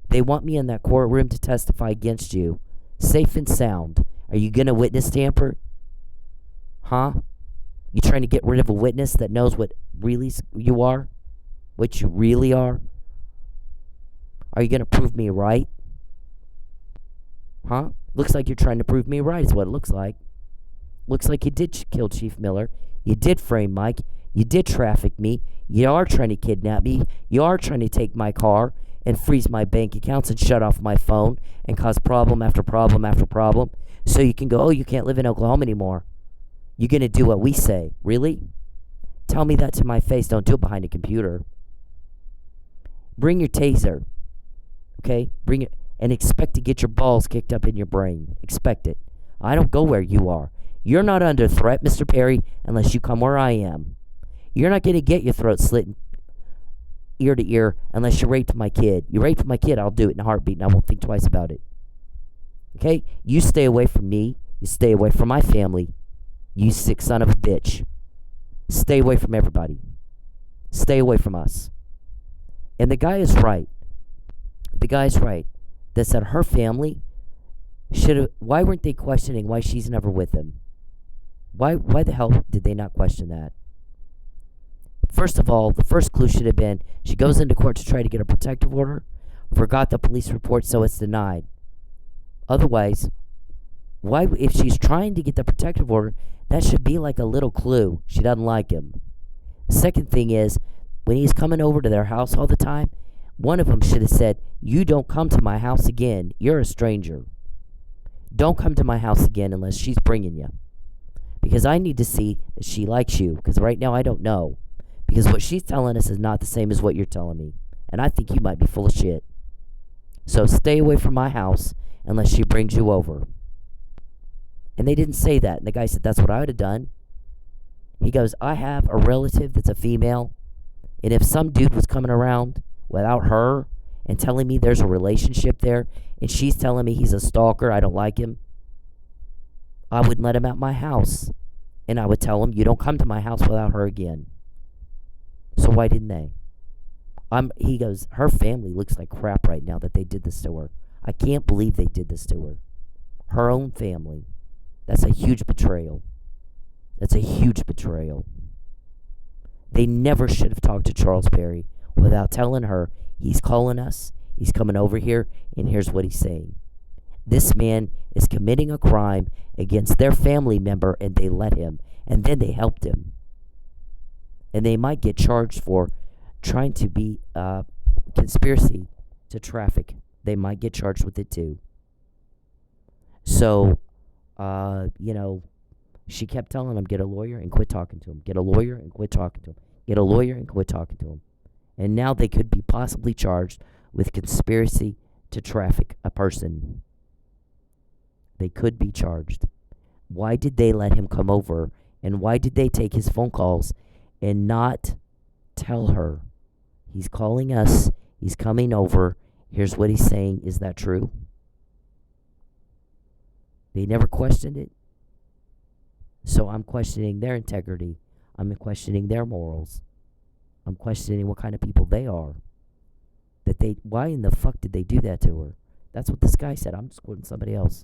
They want me in that courtroom to testify against you. Safe and sound. Are you going to witness tamper? Huh? You trying to get rid of a witness that knows what really you are? What you really are? Are you going to prove me right? Huh? Looks like you're trying to prove me right is what it looks like. Looks like you did kill Chief Miller. You did frame Mike. You did traffic me. You are trying to kidnap me. You are trying to take my car and freeze my bank accounts and shut off my phone and cause problem after problem after problem. So you can go, oh, you can't live in Oklahoma anymore. You're going to do what we say. Really? Tell me that to my face. Don't do it behind a computer. Bring your taser. Okay? Bring it and expect to get your balls kicked up in your brain. Expect it. I don't go where you are. You're not under threat, Mr. Perry, unless you come where I am. You're not going to get your throat slit ear to ear unless you raped my kid. You raped my kid, I'll do it in a heartbeat and I won't think twice about it. Okay? You stay away from me. You stay away from my family. You sick son of a bitch. Stay away from everybody. Stay away from us. And the guy is right. The guy's right. That said her family should have. Why weren't they questioning why she's never with him? Why the hell did they not question that? First of all, the first clue should have been she goes into court to try to get a protective order, forgot the police report, so it's denied. Otherwise, why, if she's trying to get the protective order, that should be like a little clue. She doesn't like him. The second thing is, when he's coming over to their house all the time, one of them should have said, you don't come to my house again. You're a stranger. Don't come to my house again unless she's bringing you. Because I need to see that she likes you. Because right now I don't know. Because what she's telling us is not the same as what you're telling me. And I think you might be full of shit. So stay away from my house unless she brings you over. And they didn't say that. And the guy said, that's what I would have done. He goes, I have a relative that's a female. And if some dude was coming around without her and telling me there's a relationship there, and she's telling me he's a stalker, I don't like him, I wouldn't let him out my house. And I would tell him, you don't come to my house without her again. So why didn't they? He goes, her family looks like crap right now that they did this to her. I can't believe they did this to her. Her own family. That's a huge betrayal. That's a huge betrayal. They never should have talked to Charles Perry without telling her, he's calling us, he's coming over here, and here's what he's saying. This man is committing a crime against their family member, and they let him, and then they helped him. And they might get charged for trying to be conspiracy to traffic. They might get charged with it too. So, she kept telling him, get a lawyer and quit talking to him. Get a lawyer and quit talking to him. Get a lawyer and quit talking to him. And now they could be possibly charged with conspiracy to traffic a person. They could be charged. Why did they let him come over? And why did they take his phone calls and not tell her, he's calling us, he's coming over, here's what he's saying, is that true? They never questioned it. So I'm questioning their integrity. I'm questioning their morals. I'm questioning what kind of people they are. Why in the fuck did they do that to her? That's what this guy said. I'm just quoting somebody else.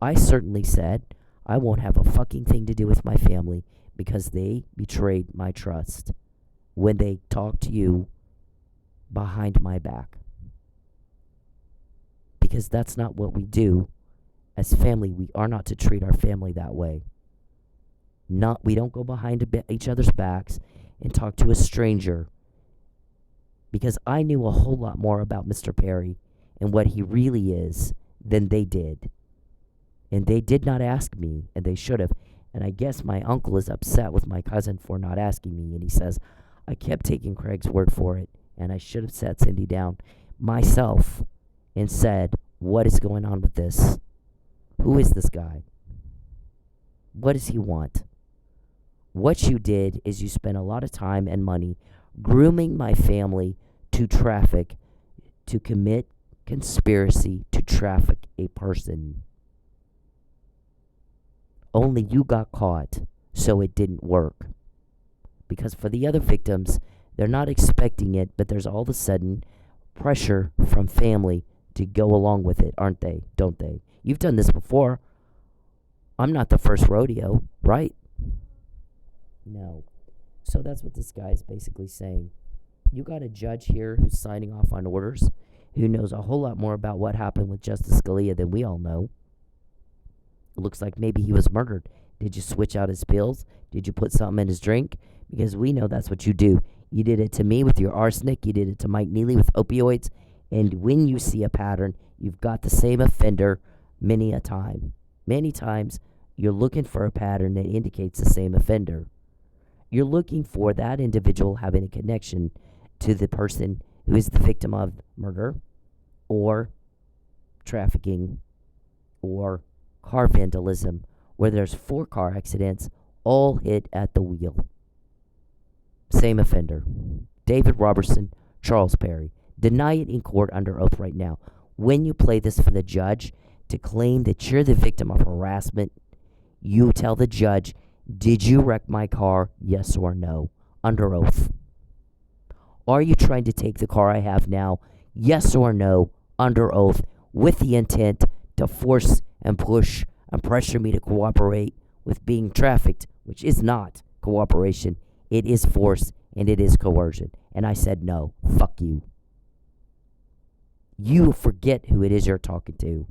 I certainly said, I won't have a fucking thing to do with my family because they betrayed my trust when they talked to you behind my back. Because that's not what we do as family. We are not to treat our family that way. We don't go behind each other's backs and talk to a stranger. Because I knew a whole lot more about Mr. Perry and what he really is than they did. And they did not ask me, and they should have. And I guess my uncle is upset with my cousin for not asking me. And he says, I kept taking Craig's word for it, and I should have sat Cindy down myself and said, what is going on with this? Who is this guy? What does he want? What you did is you spent a lot of time and money grooming my family to traffic, to commit conspiracy to traffic a person. Only you got caught, so it didn't work. Because for the other victims, they're not expecting it, but there's all of a sudden pressure from family to go along with it, aren't they? Don't they? You've done this before. I'm not the first rodeo, right? No. So that's what this guy is basically saying. You got a judge here who's signing off on orders, who knows a whole lot more about what happened with Justice Scalia than we all know. It looks like maybe he was murdered. Did you switch out his pills? Did you put something in his drink? Because we know that's what you do. You did it to me with your arsenic. You did it to Mike Neely with opioids. And when you see a pattern, you've got the same offender many a time. Many times, you're looking for a pattern that indicates the same offender. You're looking for that individual having a connection to the person who is the victim of murder or trafficking or car vandalism, where there's 4 car accidents, all hit at the wheel. Same offender. David Roberson, Charles Perry. Deny it in court under oath right now. When you play this for the judge to claim that you're the victim of harassment, you tell the judge, did you wreck my car, yes or no, under oath? Are you trying to take the car I have now, yes or no, under oath, with the intent to force and push and pressure me to cooperate with being trafficked, which is not cooperation. It is force and it is coercion. And I said, no, fuck you. You forget who it is you're talking to.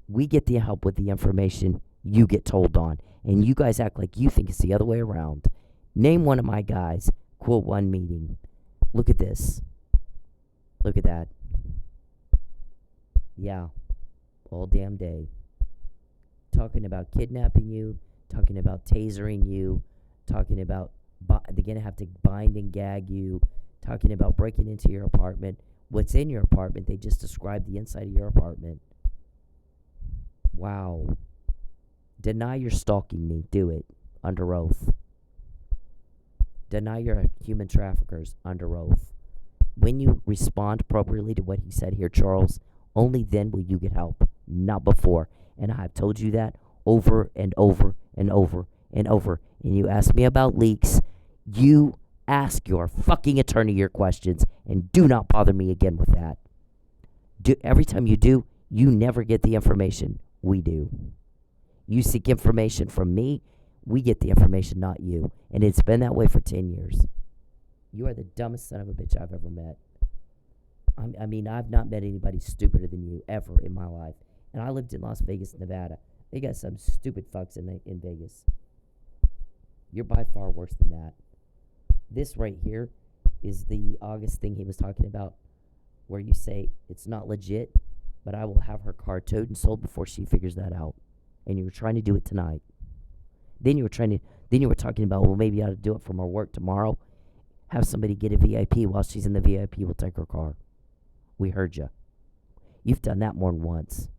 We get the help with the information you get told on. And you guys act like you think it's the other way around. Name one of my guys. Quote one meeting. Look at this. Look at that. Yeah. All damn day. Talking about kidnapping you. Talking about tasering you. Talking about they're going to have to bind and gag you. Talking about breaking into your apartment. What's in your apartment? They just described the inside of your apartment. Wow. Deny you're stalking me. Do it. Under oath. Deny you're human traffickers under oath. When you respond appropriately to what he said here, Charles, only then will you get help, not before. And I've told you that over and over and over and over. And you ask me about leaks, you ask your fucking attorney your questions, and do not bother me again with that. Every time you do, you never get the information we do. You seek information from me, we get the information, not you. And it's been that way for 10 years. You are the dumbest son of a bitch I've ever met. I mean, I've not met anybody stupider than you ever in my life. And I lived in Las Vegas, Nevada. They got some stupid fucks in Vegas. You're by far worse than that. This right here is the August thing he was talking about, where you say it's not legit, but I will have her car towed and sold before she figures that out. And you were trying to do it tonight. Then you were talking about, well, maybe I ought to do it from her work tomorrow. Have somebody get a VIP. While she's in the VIP, we'll take her car. We heard you. You've done that more than once.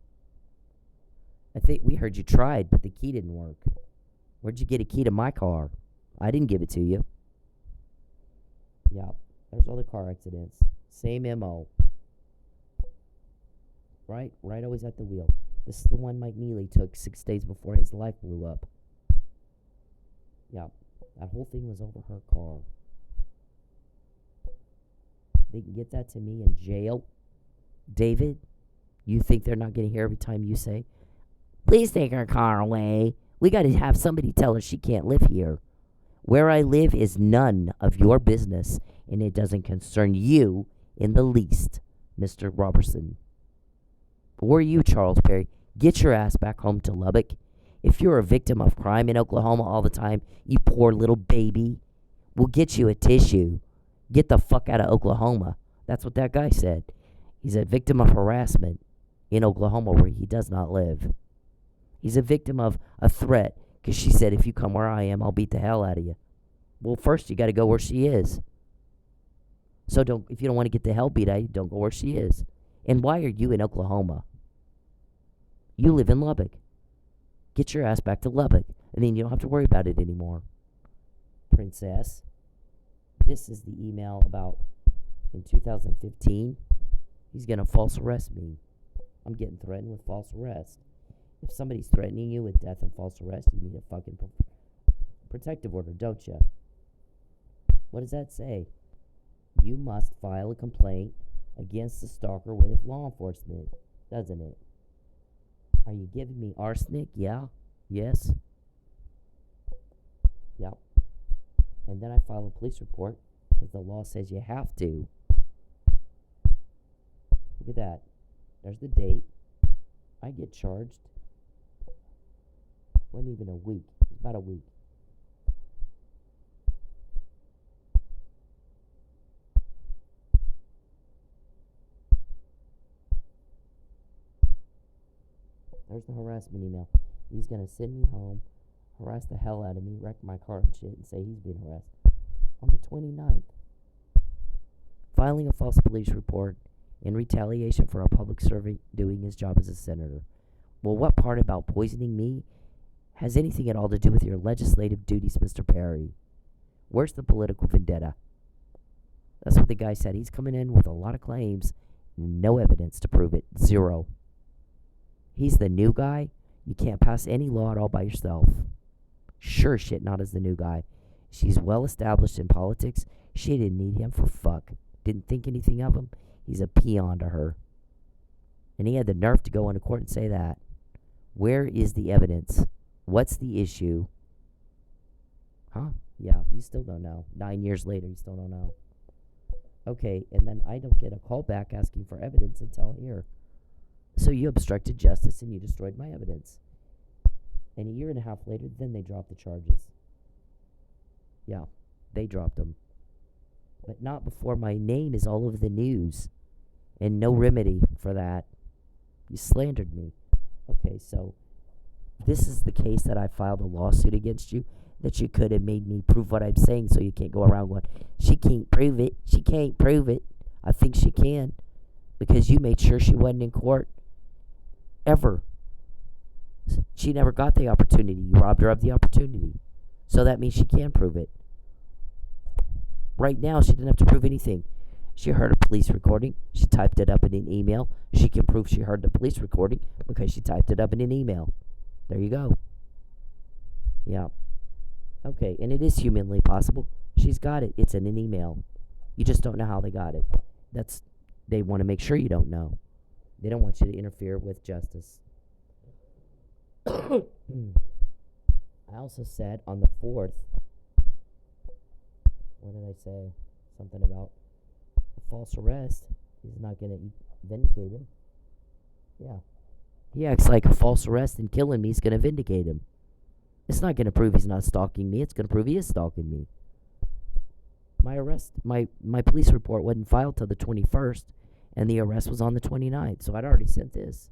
I think we heard you tried, but the key didn't work. Where'd you get a key to my car? I didn't give it to you. Yeah, there's all the car accidents. Same MO. Right always at the wheel. This is the one Mike Neely took 6 days before his life blew up. Yeah, that whole thing was over her car. They can get that to me in jail. David, you think they're not going to hear every time you say, please take her car away. We got to have somebody tell her she can't live here. Where I live is none of your business, and it doesn't concern you in the least, Mr. Roberson. Or you, Charles Perry, get your ass back home to Lubbock. If you're a victim of crime in Oklahoma all the time, you poor little baby, we'll get you a tissue. Get the fuck out of Oklahoma. That's what that guy said. He's a victim of harassment in Oklahoma where he does not live. He's a victim of a threat because she said, if you come where I am, I'll beat the hell out of you. Well, first you got to go where she is. So if you don't want to get the hell beat out of you, don't go where she is. And why are you in Oklahoma? You live in Lubbock. Get your ass back to Lubbock, and then you don't have to worry about it anymore. Princess. This is the email about in 2015. He's going to false arrest me. I'm getting threatened with false arrest. If somebody's threatening you with death and false arrest, you need a fucking protective order, don't you? What does that say? You must file a complaint against the stalker with law enforcement, doesn't it? Are you giving me arsenic? Yeah. Yes. Yep. And then I file a police report because the law says you have to. Look at that. There's the date. I get charged. Wasn't even a week. It was about a week. There's the harassment email. He's going to send me home, harass the hell out of me, wreck my car and shit, and say he's being harassed. On the 29th. Filing a false police report in retaliation for a public servant doing his job as a senator. Well, what part about poisoning me has anything at all to do with your legislative duties, Mr. Perry? Where's the political vendetta? That's what the guy said. He's coming in with a lot of claims, no evidence to prove it. Zero. He's the new guy. You can't pass any law at all by yourself. Sure shit, not as the new guy. She's well established in politics. She didn't need him for fuck. Didn't think anything of him. He's a peon to her. And he had the nerve to go into court and say that. Where is the evidence? What's the issue? Huh? Yeah, you still don't know. 9 years later, you still don't know. Okay, and then I don't get a call back asking for evidence until here. So you obstructed justice and you destroyed my evidence. And a year and a half later, then they dropped the charges. Yeah, they dropped them. But not before my name is all over the news. And no remedy for that. You slandered me. Okay, so this is the case that I filed a lawsuit against you, that you could have made me prove what I'm saying so you can't go around going, she can't prove it. She can't prove it. I think she can. Because you made sure she wasn't in court. Ever. She never got the opportunity. You robbed her of the opportunity. So that means she can prove it. Right now, she didn't have to prove anything. She heard a police recording. She typed it up in an email. She can prove she heard the police recording because she typed it up in an email. There you go. Yeah. Okay, and it is humanly possible. She's got it. It's in an email. You just don't know how they got it. They want to make sure you don't know. They don't want you to interfere with justice. I also said on the 4th, what did I say? Something about a false arrest is not going to vindicate him. Yeah. He acts like a false arrest and killing me is going to vindicate him. It's not going to prove he's not stalking me. It's going to prove he is stalking me. My police report wasn't filed till the 21st, and the arrest was on the 29th, so I'd already sent this.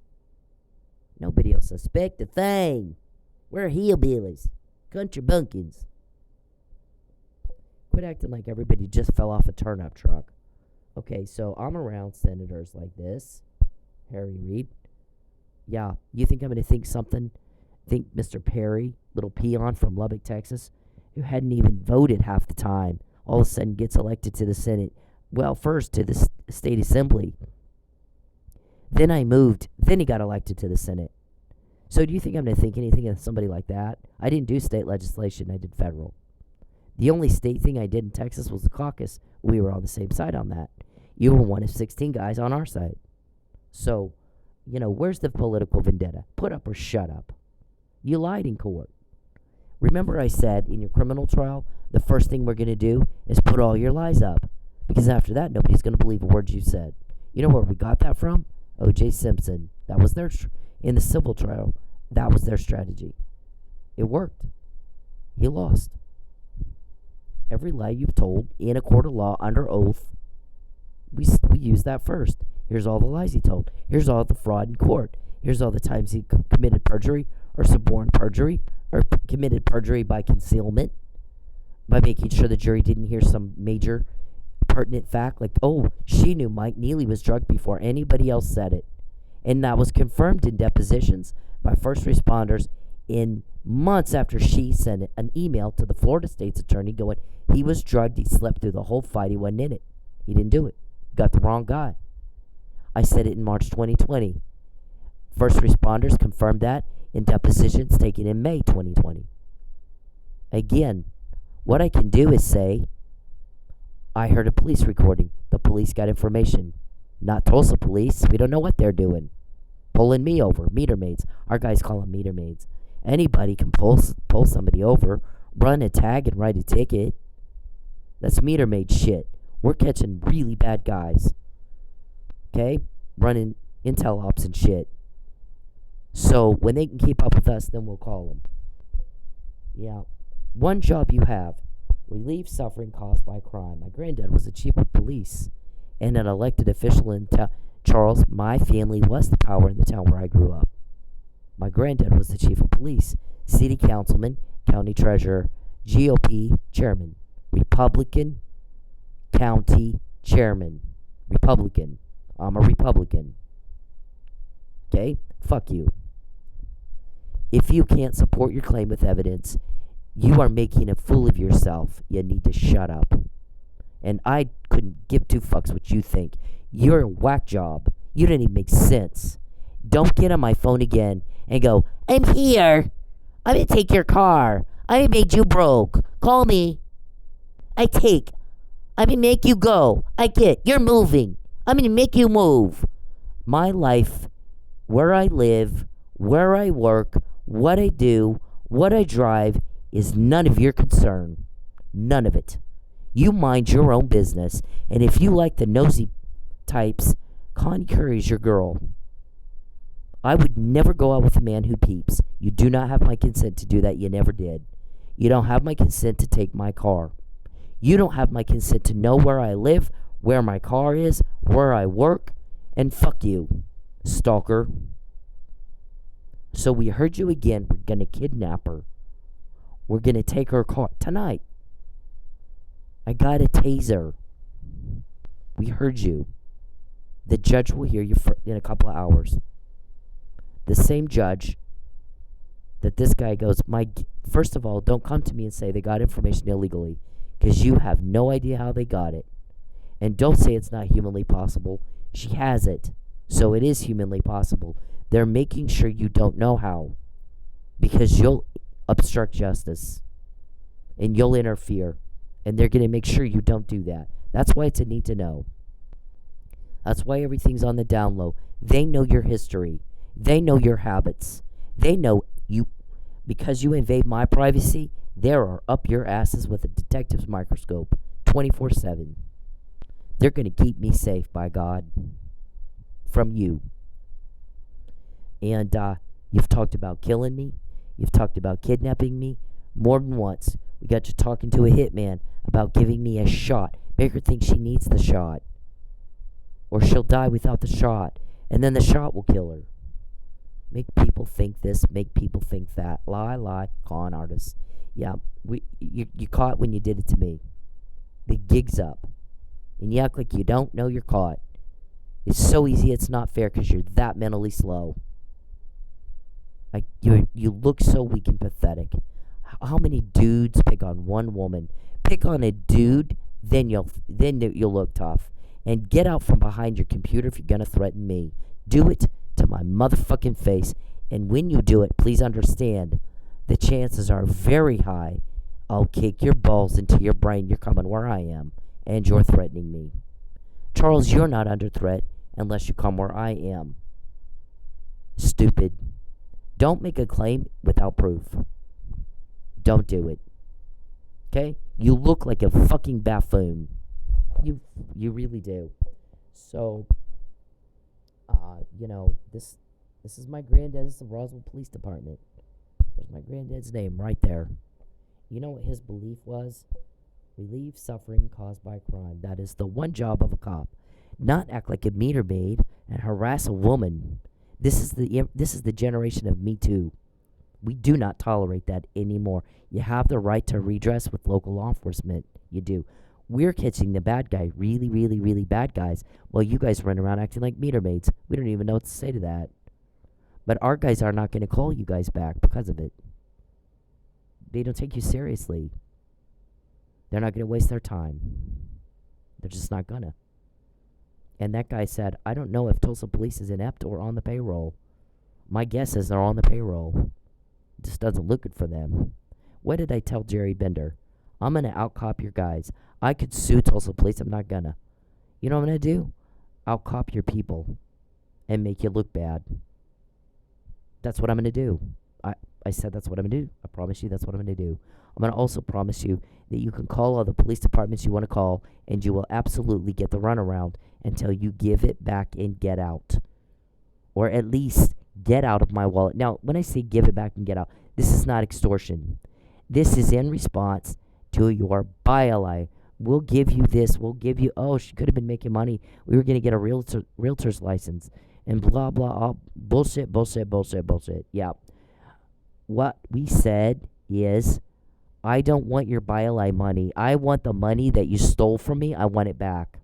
Nobody will suspect a thing. We're hillbillies. Country bumpkins. Quit acting like everybody just fell off a turnip truck. Okay, so I'm around senators like this. Harry Reid. Yeah, you think I'm going to think Mr. Perry, little peon from Lubbock, Texas, who hadn't even voted half the time, all of a sudden gets elected to the Senate. Well, first to the state assembly. Then he got elected to the Senate. So do you think I'm going to think anything of somebody like that? I didn't do state legislation. I did federal. The only state thing I did in Texas was the caucus. We were on the same side on that. You were one of 16 guys on our side. So, where's the political vendetta? Put up or shut up. You lied in court. Remember I said in your criminal trial, the first thing we're going to do is put all your lies up. Because after that, nobody's going to believe a word you said. You know where we got that from? O.J. Simpson. That was in the civil trial, that was their strategy. It worked. He lost. Every lie you've told in a court of law under oath, we use that first. Here's all the lies he told. Here's all the fraud in court. Here's all the times he committed perjury or suborned perjury or committed perjury by concealment, by making sure the jury didn't hear some major pertinent fact like, oh, she knew Mike Neely was drugged before anybody else said it. And that was confirmed in depositions by first responders in months after she sent an email to the Florida State's attorney going, he was drugged, he slept through the whole fight, he wasn't in it. He didn't do it. Got the wrong guy. I said it in March 2020. First responders confirmed that in depositions taken in May 2020. Again, what I can do is say, I heard a police recording. The police got information. Not Tulsa police. We don't know what they're doing. Pulling me over. Meter maids. Our guys call them meter maids. Anybody can pull somebody over, run a tag, and write a ticket. That's meter maid shit. We're catching really bad guys. Okay? Running intel ops and shit. So when they can keep up with us, then we'll call them. Yeah. One job you have. Relieve suffering caused by crime. My granddad was the chief of police and an elected official in Charles. My family was the power in the town where I grew up. My granddad was the chief of police, city councilman, county treasurer, GOP chairman, Republican county chairman. Republican. I'm a Republican. Okay? Fuck you. If you can't support your claim with evidence, you are making a fool of yourself. You need to shut up. And I couldn't give two fucks what you think. You're a whack job. You didn't even make sense. Don't get on my phone again and go, I'm here. I'm going to take your car. I made you broke. Call me. I'm going to make you go. You're moving. I'm going to make you move. My life, where I live, where I work, what I do, what I drive, is none of your concern. None of it. You mind your own business. And if you like the nosy types, Connie Curry's your girl. I would never go out with a man who peeps. You do not have my consent to do that. You never did. You don't have my consent to take my car. You don't have my consent to know where I live, where my car is, where I work, and fuck you, stalker. So we heard you again. We're going to kidnap her. We're going to take her car tonight. I got a taser. We heard you. The judge will hear you in a couple of hours. The same judge that this guy goes, first of all, don't come to me and say they got information illegally. because you have no idea how they got it. And don't say it's not humanly possible. She has it, so it is humanly possible. They're making sure you don't know how, because you'll obstruct justice and you'll interfere, and they're going to make sure you don't do that. That's why it's a need to know. That's why everything's on the down low. They know your history. They know your habits. They know you. Because you invade my privacy, they are up your asses with a detective's microscope 24/7. They're going to keep me safe, by God, from you. And you've talked about killing me. You've talked about kidnapping me more than once. We got you talking to a hitman about giving me a shot. Make her think she needs the shot, or she'll die without the shot, and then the shot will kill her. Make people think this, make people think that. Lie, con artists. Yeah, you caught when you did it to me. The gig's up. And you act like you don't know you're caught. It's so easy, it's not fair because you're that mentally slow. Like you look so weak and pathetic. How many dudes pick on one woman? Pick on a dude, then you'll look tough. And get out from behind your computer if you're gonna threaten me. Do it to my motherfucking face. And when you do it, please understand, the chances are very high I'll kick your balls into your brain. You're coming where I am, and you're threatening me. Charles, you're not under threat unless you come where I am. Stupid. Don't make a claim without proof. Don't do it. Okay? You look like a fucking buffoon. You really do. So, this is my granddad's, the Roswell Police Department. There's my granddad's name right there. You know what his belief was? Relieve suffering caused by crime. That is the one job of a cop. Not act like a meter maid and harass a woman. This is the generation of Me Too. We do not tolerate that anymore. You have the right to redress with local law enforcement. You do. We're catching the bad guy, really, really, really bad guys, while you guys run around acting like meter maids. We don't even know what to say to that. But our guys are not going to call you guys back because of it. They don't take you seriously. They're not going to waste their time. They're just not going to. And that guy said, I don't know if Tulsa Police is inept or on the payroll. My guess is they're on the payroll. It just doesn't look good for them. What did I tell Jerry Bender? I'm going to outcop your guys. I could sue Tulsa Police. I'm not going to. You know what I'm going to do? Outcop your people and make you look bad. That's what I'm going to do. I said that's what I'm going to do. I promise you that's what I'm going to do. I'm going to also promise you that you can call all the police departments you want to call, and you will absolutely get the runaround until you give it back and get out. Or at least get out of my wallet. Now, when I say give it back and get out, this is not extortion. This is in response to your buy-a-lie. We'll give you this. We'll give you, oh, she could have been making money. We were going to get a realtor's license. And blah, blah, all bullshit. Yeah. What we said is, I don't want your buy-a-lie money. I want the money that you stole from me. I want it back.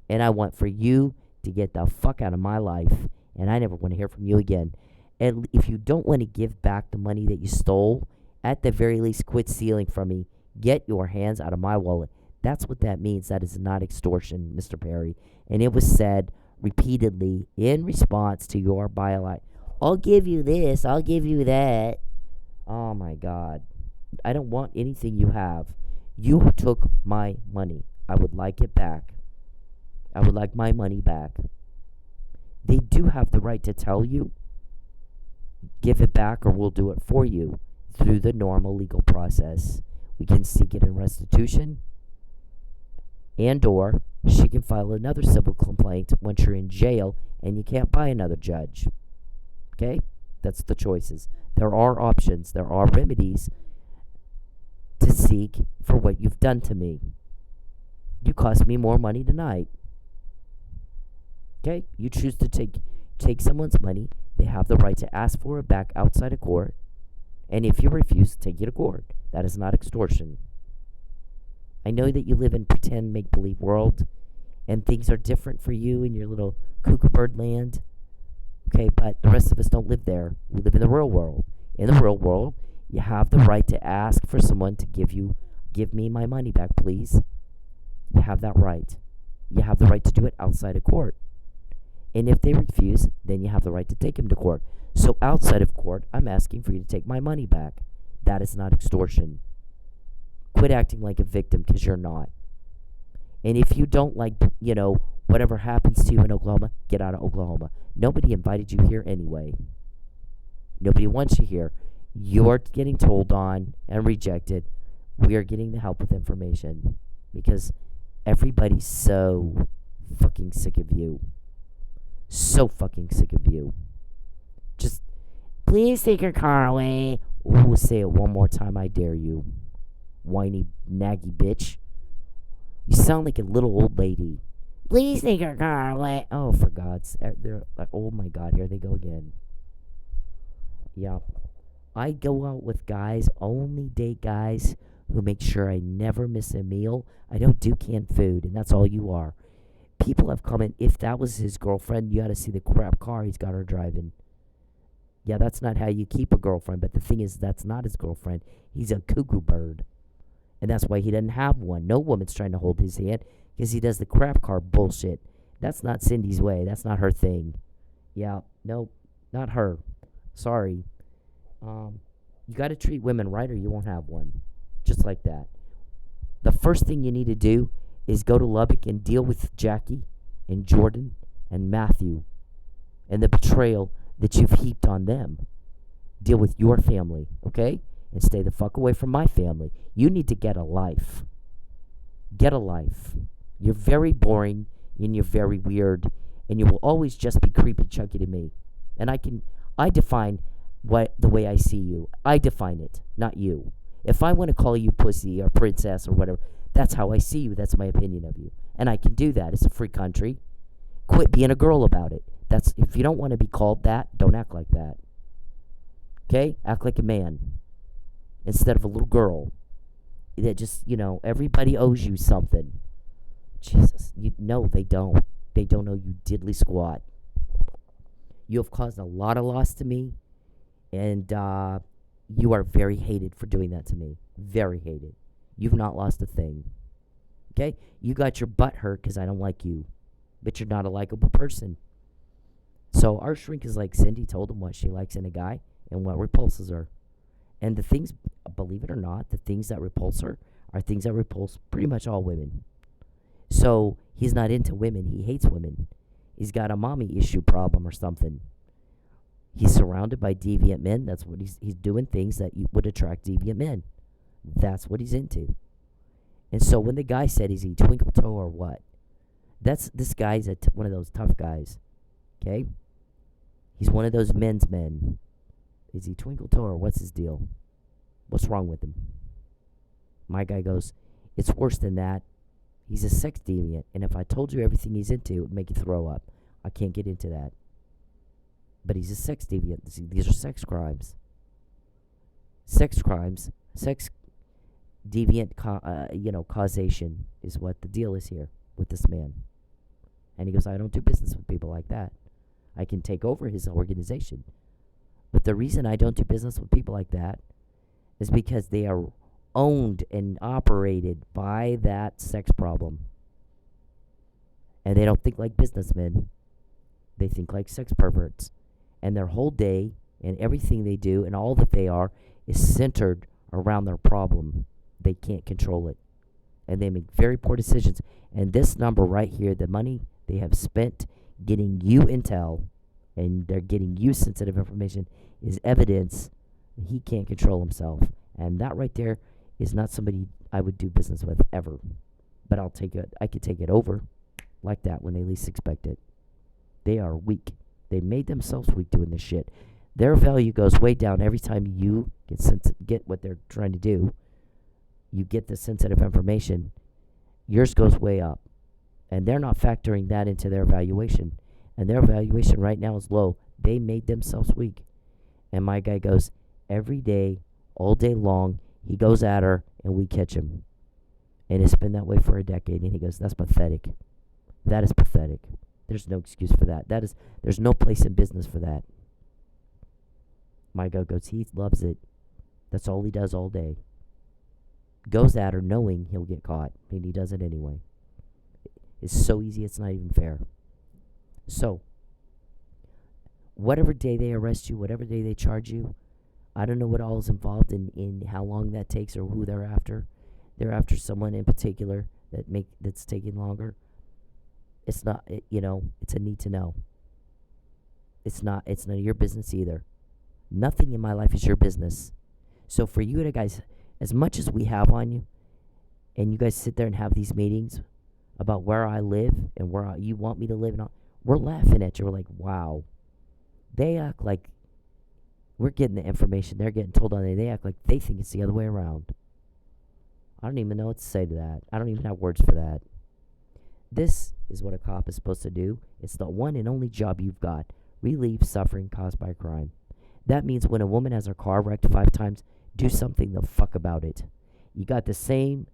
And I want for you to get the fuck out of my life. And I never want to hear from you again. And if you don't want to give back the money that you stole, at the very least, quit stealing from me. Get your hands out of my wallet. That's what that means. That is not extortion, Mr. Perry. And it was said repeatedly in response to your buy-a-lie. I'll give you this. I'll give you that. Oh, my God. I don't want anything you have. You took my money. I would like it back. I would like my money back. They do have the right to tell you, give it back or we'll do it for you through the normal legal process. We can seek it in restitution, and or she can file another civil complaint once you're in jail and you can't buy another judge. Okay? That's the choices. There are options. There are remedies to seek for what you've done to me. You cost me more money tonight. Okay? You choose to take someone's money. They have the right to ask for it back outside of court. And if you refuse, take you to court. That is not extortion. I know that you live in pretend make-believe world, and things are different for you in your little cuckoo bird land. Okay, but the rest of us don't live there. We live in the real world. In the real world, you have the right to ask for someone to give give me my money back, please. You have that right. You have the right to do it outside of court. And if they refuse, then you have the right to take them to court. So outside of court, I'm asking for you to take my money back. That is not extortion. Quit acting like a victim, because you're not. And if you don't like, whatever happens to you in Oklahoma, get out of Oklahoma. Nobody invited you here anyway. Nobody wants you here. You're getting told on and rejected. We are getting the help with information because everybody's so fucking sick of you. So fucking sick of you. Just, please take your car away. Ooh, say it one more time, I dare you. Whiny, naggy bitch. You sound like a little old lady. Please take your car away. Oh, for God's sake. They're like, oh my God, here they go again. Yeah. I go out with guys, only date guys who make sure I never miss a meal. I don't do canned food, and that's all you are. People have commented, if that was his girlfriend, you ought to see the crap car he's got her driving. Yeah, that's not how you keep a girlfriend, but the thing is, that's not his girlfriend. He's a cuckoo bird. And that's why he doesn't have one. No woman's trying to hold his hand because he does the crap car bullshit. That's not Cindy's way. That's not her thing. Yeah, no, not her. Sorry. You got to treat women right or you won't have one. Just like that. The first thing you need to do is go to Lubbock and deal with Jackie and Jordan and Matthew and the betrayal that you've heaped on them. Deal with your family, okay? And stay the fuck away from my family. You need to get a life. Get a life. You're very boring and you're very weird and you will always just be creepy chunky to me. And I define the way I see you. I define it, not you. If I want to call you pussy or princess or whatever, that's how I see you. That's my opinion of you. And I can do that. It's a free country. Quit being a girl about it. If you don't want to be called that, don't act like that. Okay? Act like a man instead of a little girl. That just, everybody owes you something. Jesus. No, they don't. They don't owe you diddly squat. You have caused a lot of loss to me. And you are very hated for doing that to me. Very hated. You've not lost a thing. Okay? You got your butt hurt because I don't like you. But you're not a likable person. So our shrink is like Cindy told him what she likes in a guy and what repulses her. And the things, believe it or not, the things that repulse her are things that repulse pretty much all women. So he's not into women. He hates women. He's got a mommy issue problem or something. He's surrounded by deviant men. That's what he's doing things that would attract deviant men. That's what he's into. And so when the guy said, is he twinkle toe or what? This guy's one of those tough guys. Okay? He's one of those men's men. Is he twinkle toe or what's his deal? What's wrong with him? My guy goes, it's worse than that. He's a sex deviant. And if I told you everything he's into, it would make you throw up. I can't get into that. But he's a sex deviant. These are sex crimes. Sex crimes, sex deviant, causation is what the deal is here with this man. And he goes, I don't do business with people like that. I can take over his organization. But the reason I don't do business with people like that is because they are owned and operated by that sex problem. And they don't think like businessmen. They think like sex perverts. And their whole day and everything they do and all that they are is centered around their problem. They can't control it. And they make very poor decisions. And this number right here, the money they have spent getting you intel and they're getting you sensitive information is evidence that he can't control himself. And that right there is not somebody I would do business with ever. But I could take it over like that when they least expect it. They are weak. They made themselves weak doing this shit. Their value goes way down every time you get what they're trying to do. You get the sensitive information. Yours goes way up. And they're not factoring that into their valuation. And their valuation right now is low. They made themselves weak. And my guy goes every day, all day long, he goes at her and we catch him. And it's been that way for a decade. And he goes, that's pathetic. That is pathetic. There's no excuse for that. There's no place in business for that. My guy goes, he loves it. That's all he does all day. goes at her knowing he'll get caught, and he does it anyway. It's so easy, it's not even fair. So, whatever day they arrest you, whatever day they charge you, I don't know what all is involved in how long that takes or who they're after. They're after someone in particular that's taking longer. It's not, it's a need to know. It's none of your business either. Nothing in my life is your business. So for you guys, as much as we have on you, and you guys sit there and have these meetings about where I live and where you want me to live, and all, we're laughing at you. We're like, wow. They act like we're getting the information they're getting told on it. They act like they think it's the other way around. I don't even know what to say to that. I don't even have words for that. This is what a cop is supposed to do. It's the one and only job you've got. Relieve suffering caused by crime. That means when a woman has her car wrecked 5 times, do something the fuck about it. You got the same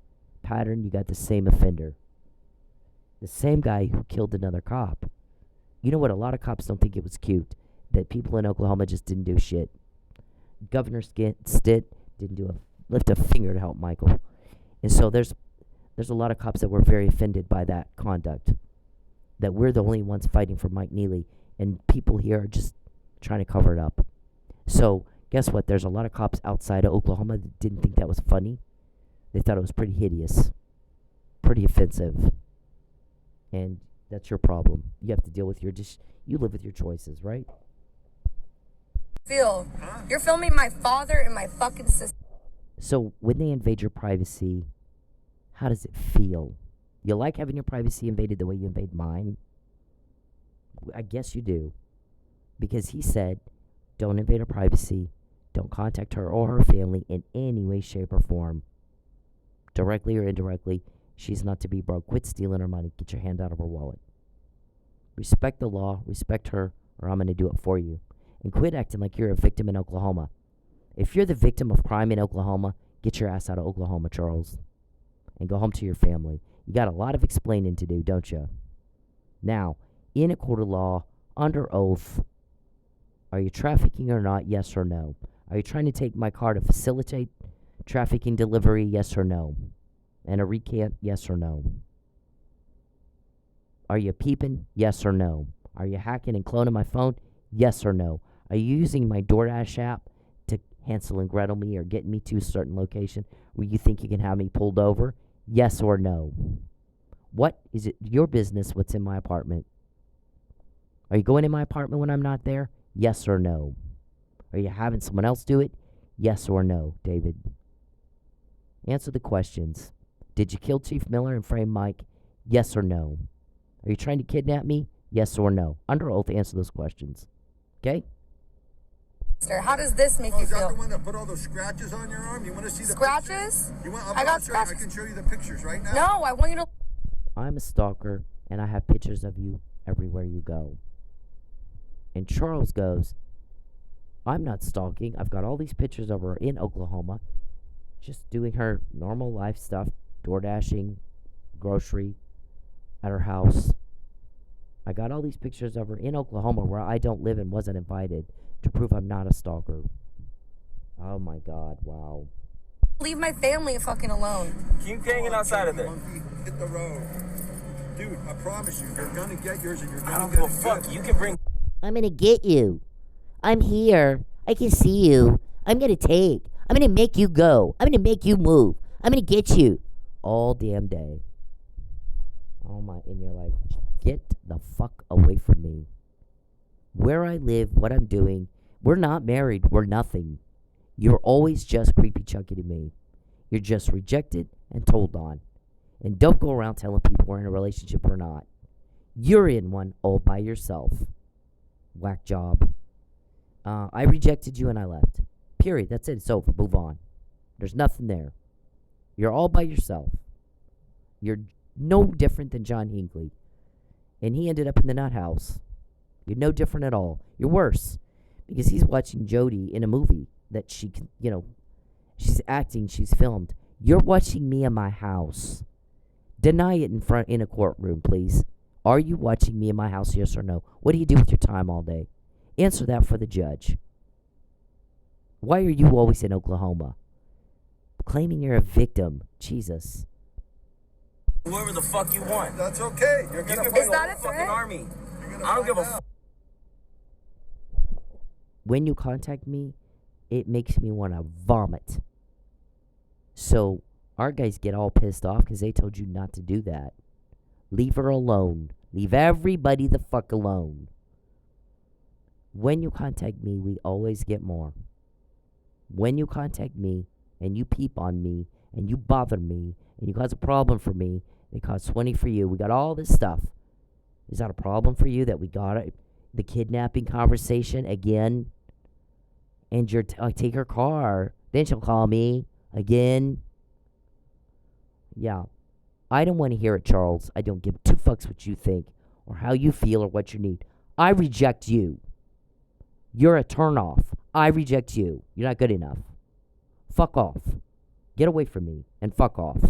pattern. You got the same offender. The same guy who killed another cop. You know what? A lot of cops don't think it was cute that people in Oklahoma just didn't do shit. Governor Stitt didn't lift a finger to help Michael. And so there's a lot of cops that were very offended by that conduct. That we're the only ones fighting for Mike Neely, and people here are just trying to cover it up. So guess what? There's a lot of cops outside of Oklahoma that didn't think that was funny. They thought it was pretty hideous, pretty offensive. And that's your problem. You have to deal with you live with your choices, right?
Feel. You're filming my father and my fucking sister.
So when they invade your privacy, how does it feel? You like having your privacy invaded the way you invade mine? I guess you do. Because he said, don't invade her privacy. Don't contact her or her family in any way, shape, or form. Directly or indirectly, she's not to be broke. Quit stealing her money. Get your hand out of her wallet. Respect the law. Respect her, or I'm going to do it for you. And quit acting like you're a victim in Oklahoma. If you're the victim of crime in Oklahoma, get your ass out of Oklahoma, Charles. And go home to your family. You got a lot of explaining to do, don't you? Now, in a court of law, under oath, are you trafficking or not? Yes or no? Are you trying to take my car to facilitate trafficking delivery? Yes or no? And a recant? Yes or no? Are you peeping? Yes or no? Are you hacking and cloning my phone? Yes or no? Are you using my DoorDash app to Hansel and Gretel me or get me to a certain location where you think you can have me pulled over? Yes or no? What is it your business what's in my apartment? Are you going in my apartment when I'm not there? Yes or no? Are you having someone else do it? Yes or no, David? Answer the questions. Did you kill Chief Miller and frame Mike? Yes or no? Are you trying to kidnap me? Yes or no? Under oath, answer those questions. Okay?
How does this make you
Is that
feel?
the one that put all those scratches on your arm? You want to see the
Scratches?
pictures? You want,
I got
I
scratches.
can show you the pictures right now.
No, I want you to.
I'm a stalker, and I have pictures of you everywhere you go. And Charles goes, I'm not stalking. I've got all these pictures of her in Oklahoma, just doing her normal life stuff, door dashing, grocery, at her house. I got all these pictures of her in Oklahoma where I don't live and wasn't invited to prove I'm not a stalker. Oh my God, wow.
Leave my family fucking alone.
Keep hanging outside of there.
Monkey, hit the road. Dude, I promise you, you're gonna get yours and you're
I
gonna
don't
get
give a
it
fuck.
good.
You can bring.
I'm gonna get you. I'm here. I can see you. I'm gonna make you go. I'm gonna make you move. I'm gonna get you. All damn day. Oh my, and you're like, get the fuck away from me. Where I live, what I'm doing, we're not married, we're nothing. You're always just creepy chunky to me. You're just rejected and told on. And don't go around telling people we're in a relationship or not. You're in one all by yourself. Whack job. I rejected you and I left. Period. That's it. It's over. Move on. There's nothing there. You're all by yourself. You're no different than John Hinckley. And he ended up in the nut house. You're no different at all. You're worse. Because he's watching Jody in a movie that she can, she's acting, she's filmed. You're watching me in my house. Deny it in a courtroom, please. Are you watching me in my house, yes or no? What do you do with your time all day? Answer that for the judge. Why are you always in Oklahoma? Claiming you're a victim. Jesus.
Whoever the fuck you want.
That's okay. You're gonna
Is that a
Fucking
threat?
army. I don't give a fuck.
When you contact me, it makes me want to vomit. So, our guys get all pissed off because they told you not to do that. Leave her alone. Leave everybody the fuck alone. When you contact me, we always get more. When you contact me, and you peep on me, and you bother me, and you cause a problem for me, it costs 20 for you. We got all this stuff. Is that a problem for you that we got the kidnapping conversation again? And you're take her car. Then she'll call me again. Yeah. I don't want to hear it, Charles. I don't give two fucks what you think or how you feel or what you need. I reject you. You're a turnoff. I reject you. You're not good enough. Fuck off. Get away from me and fuck off.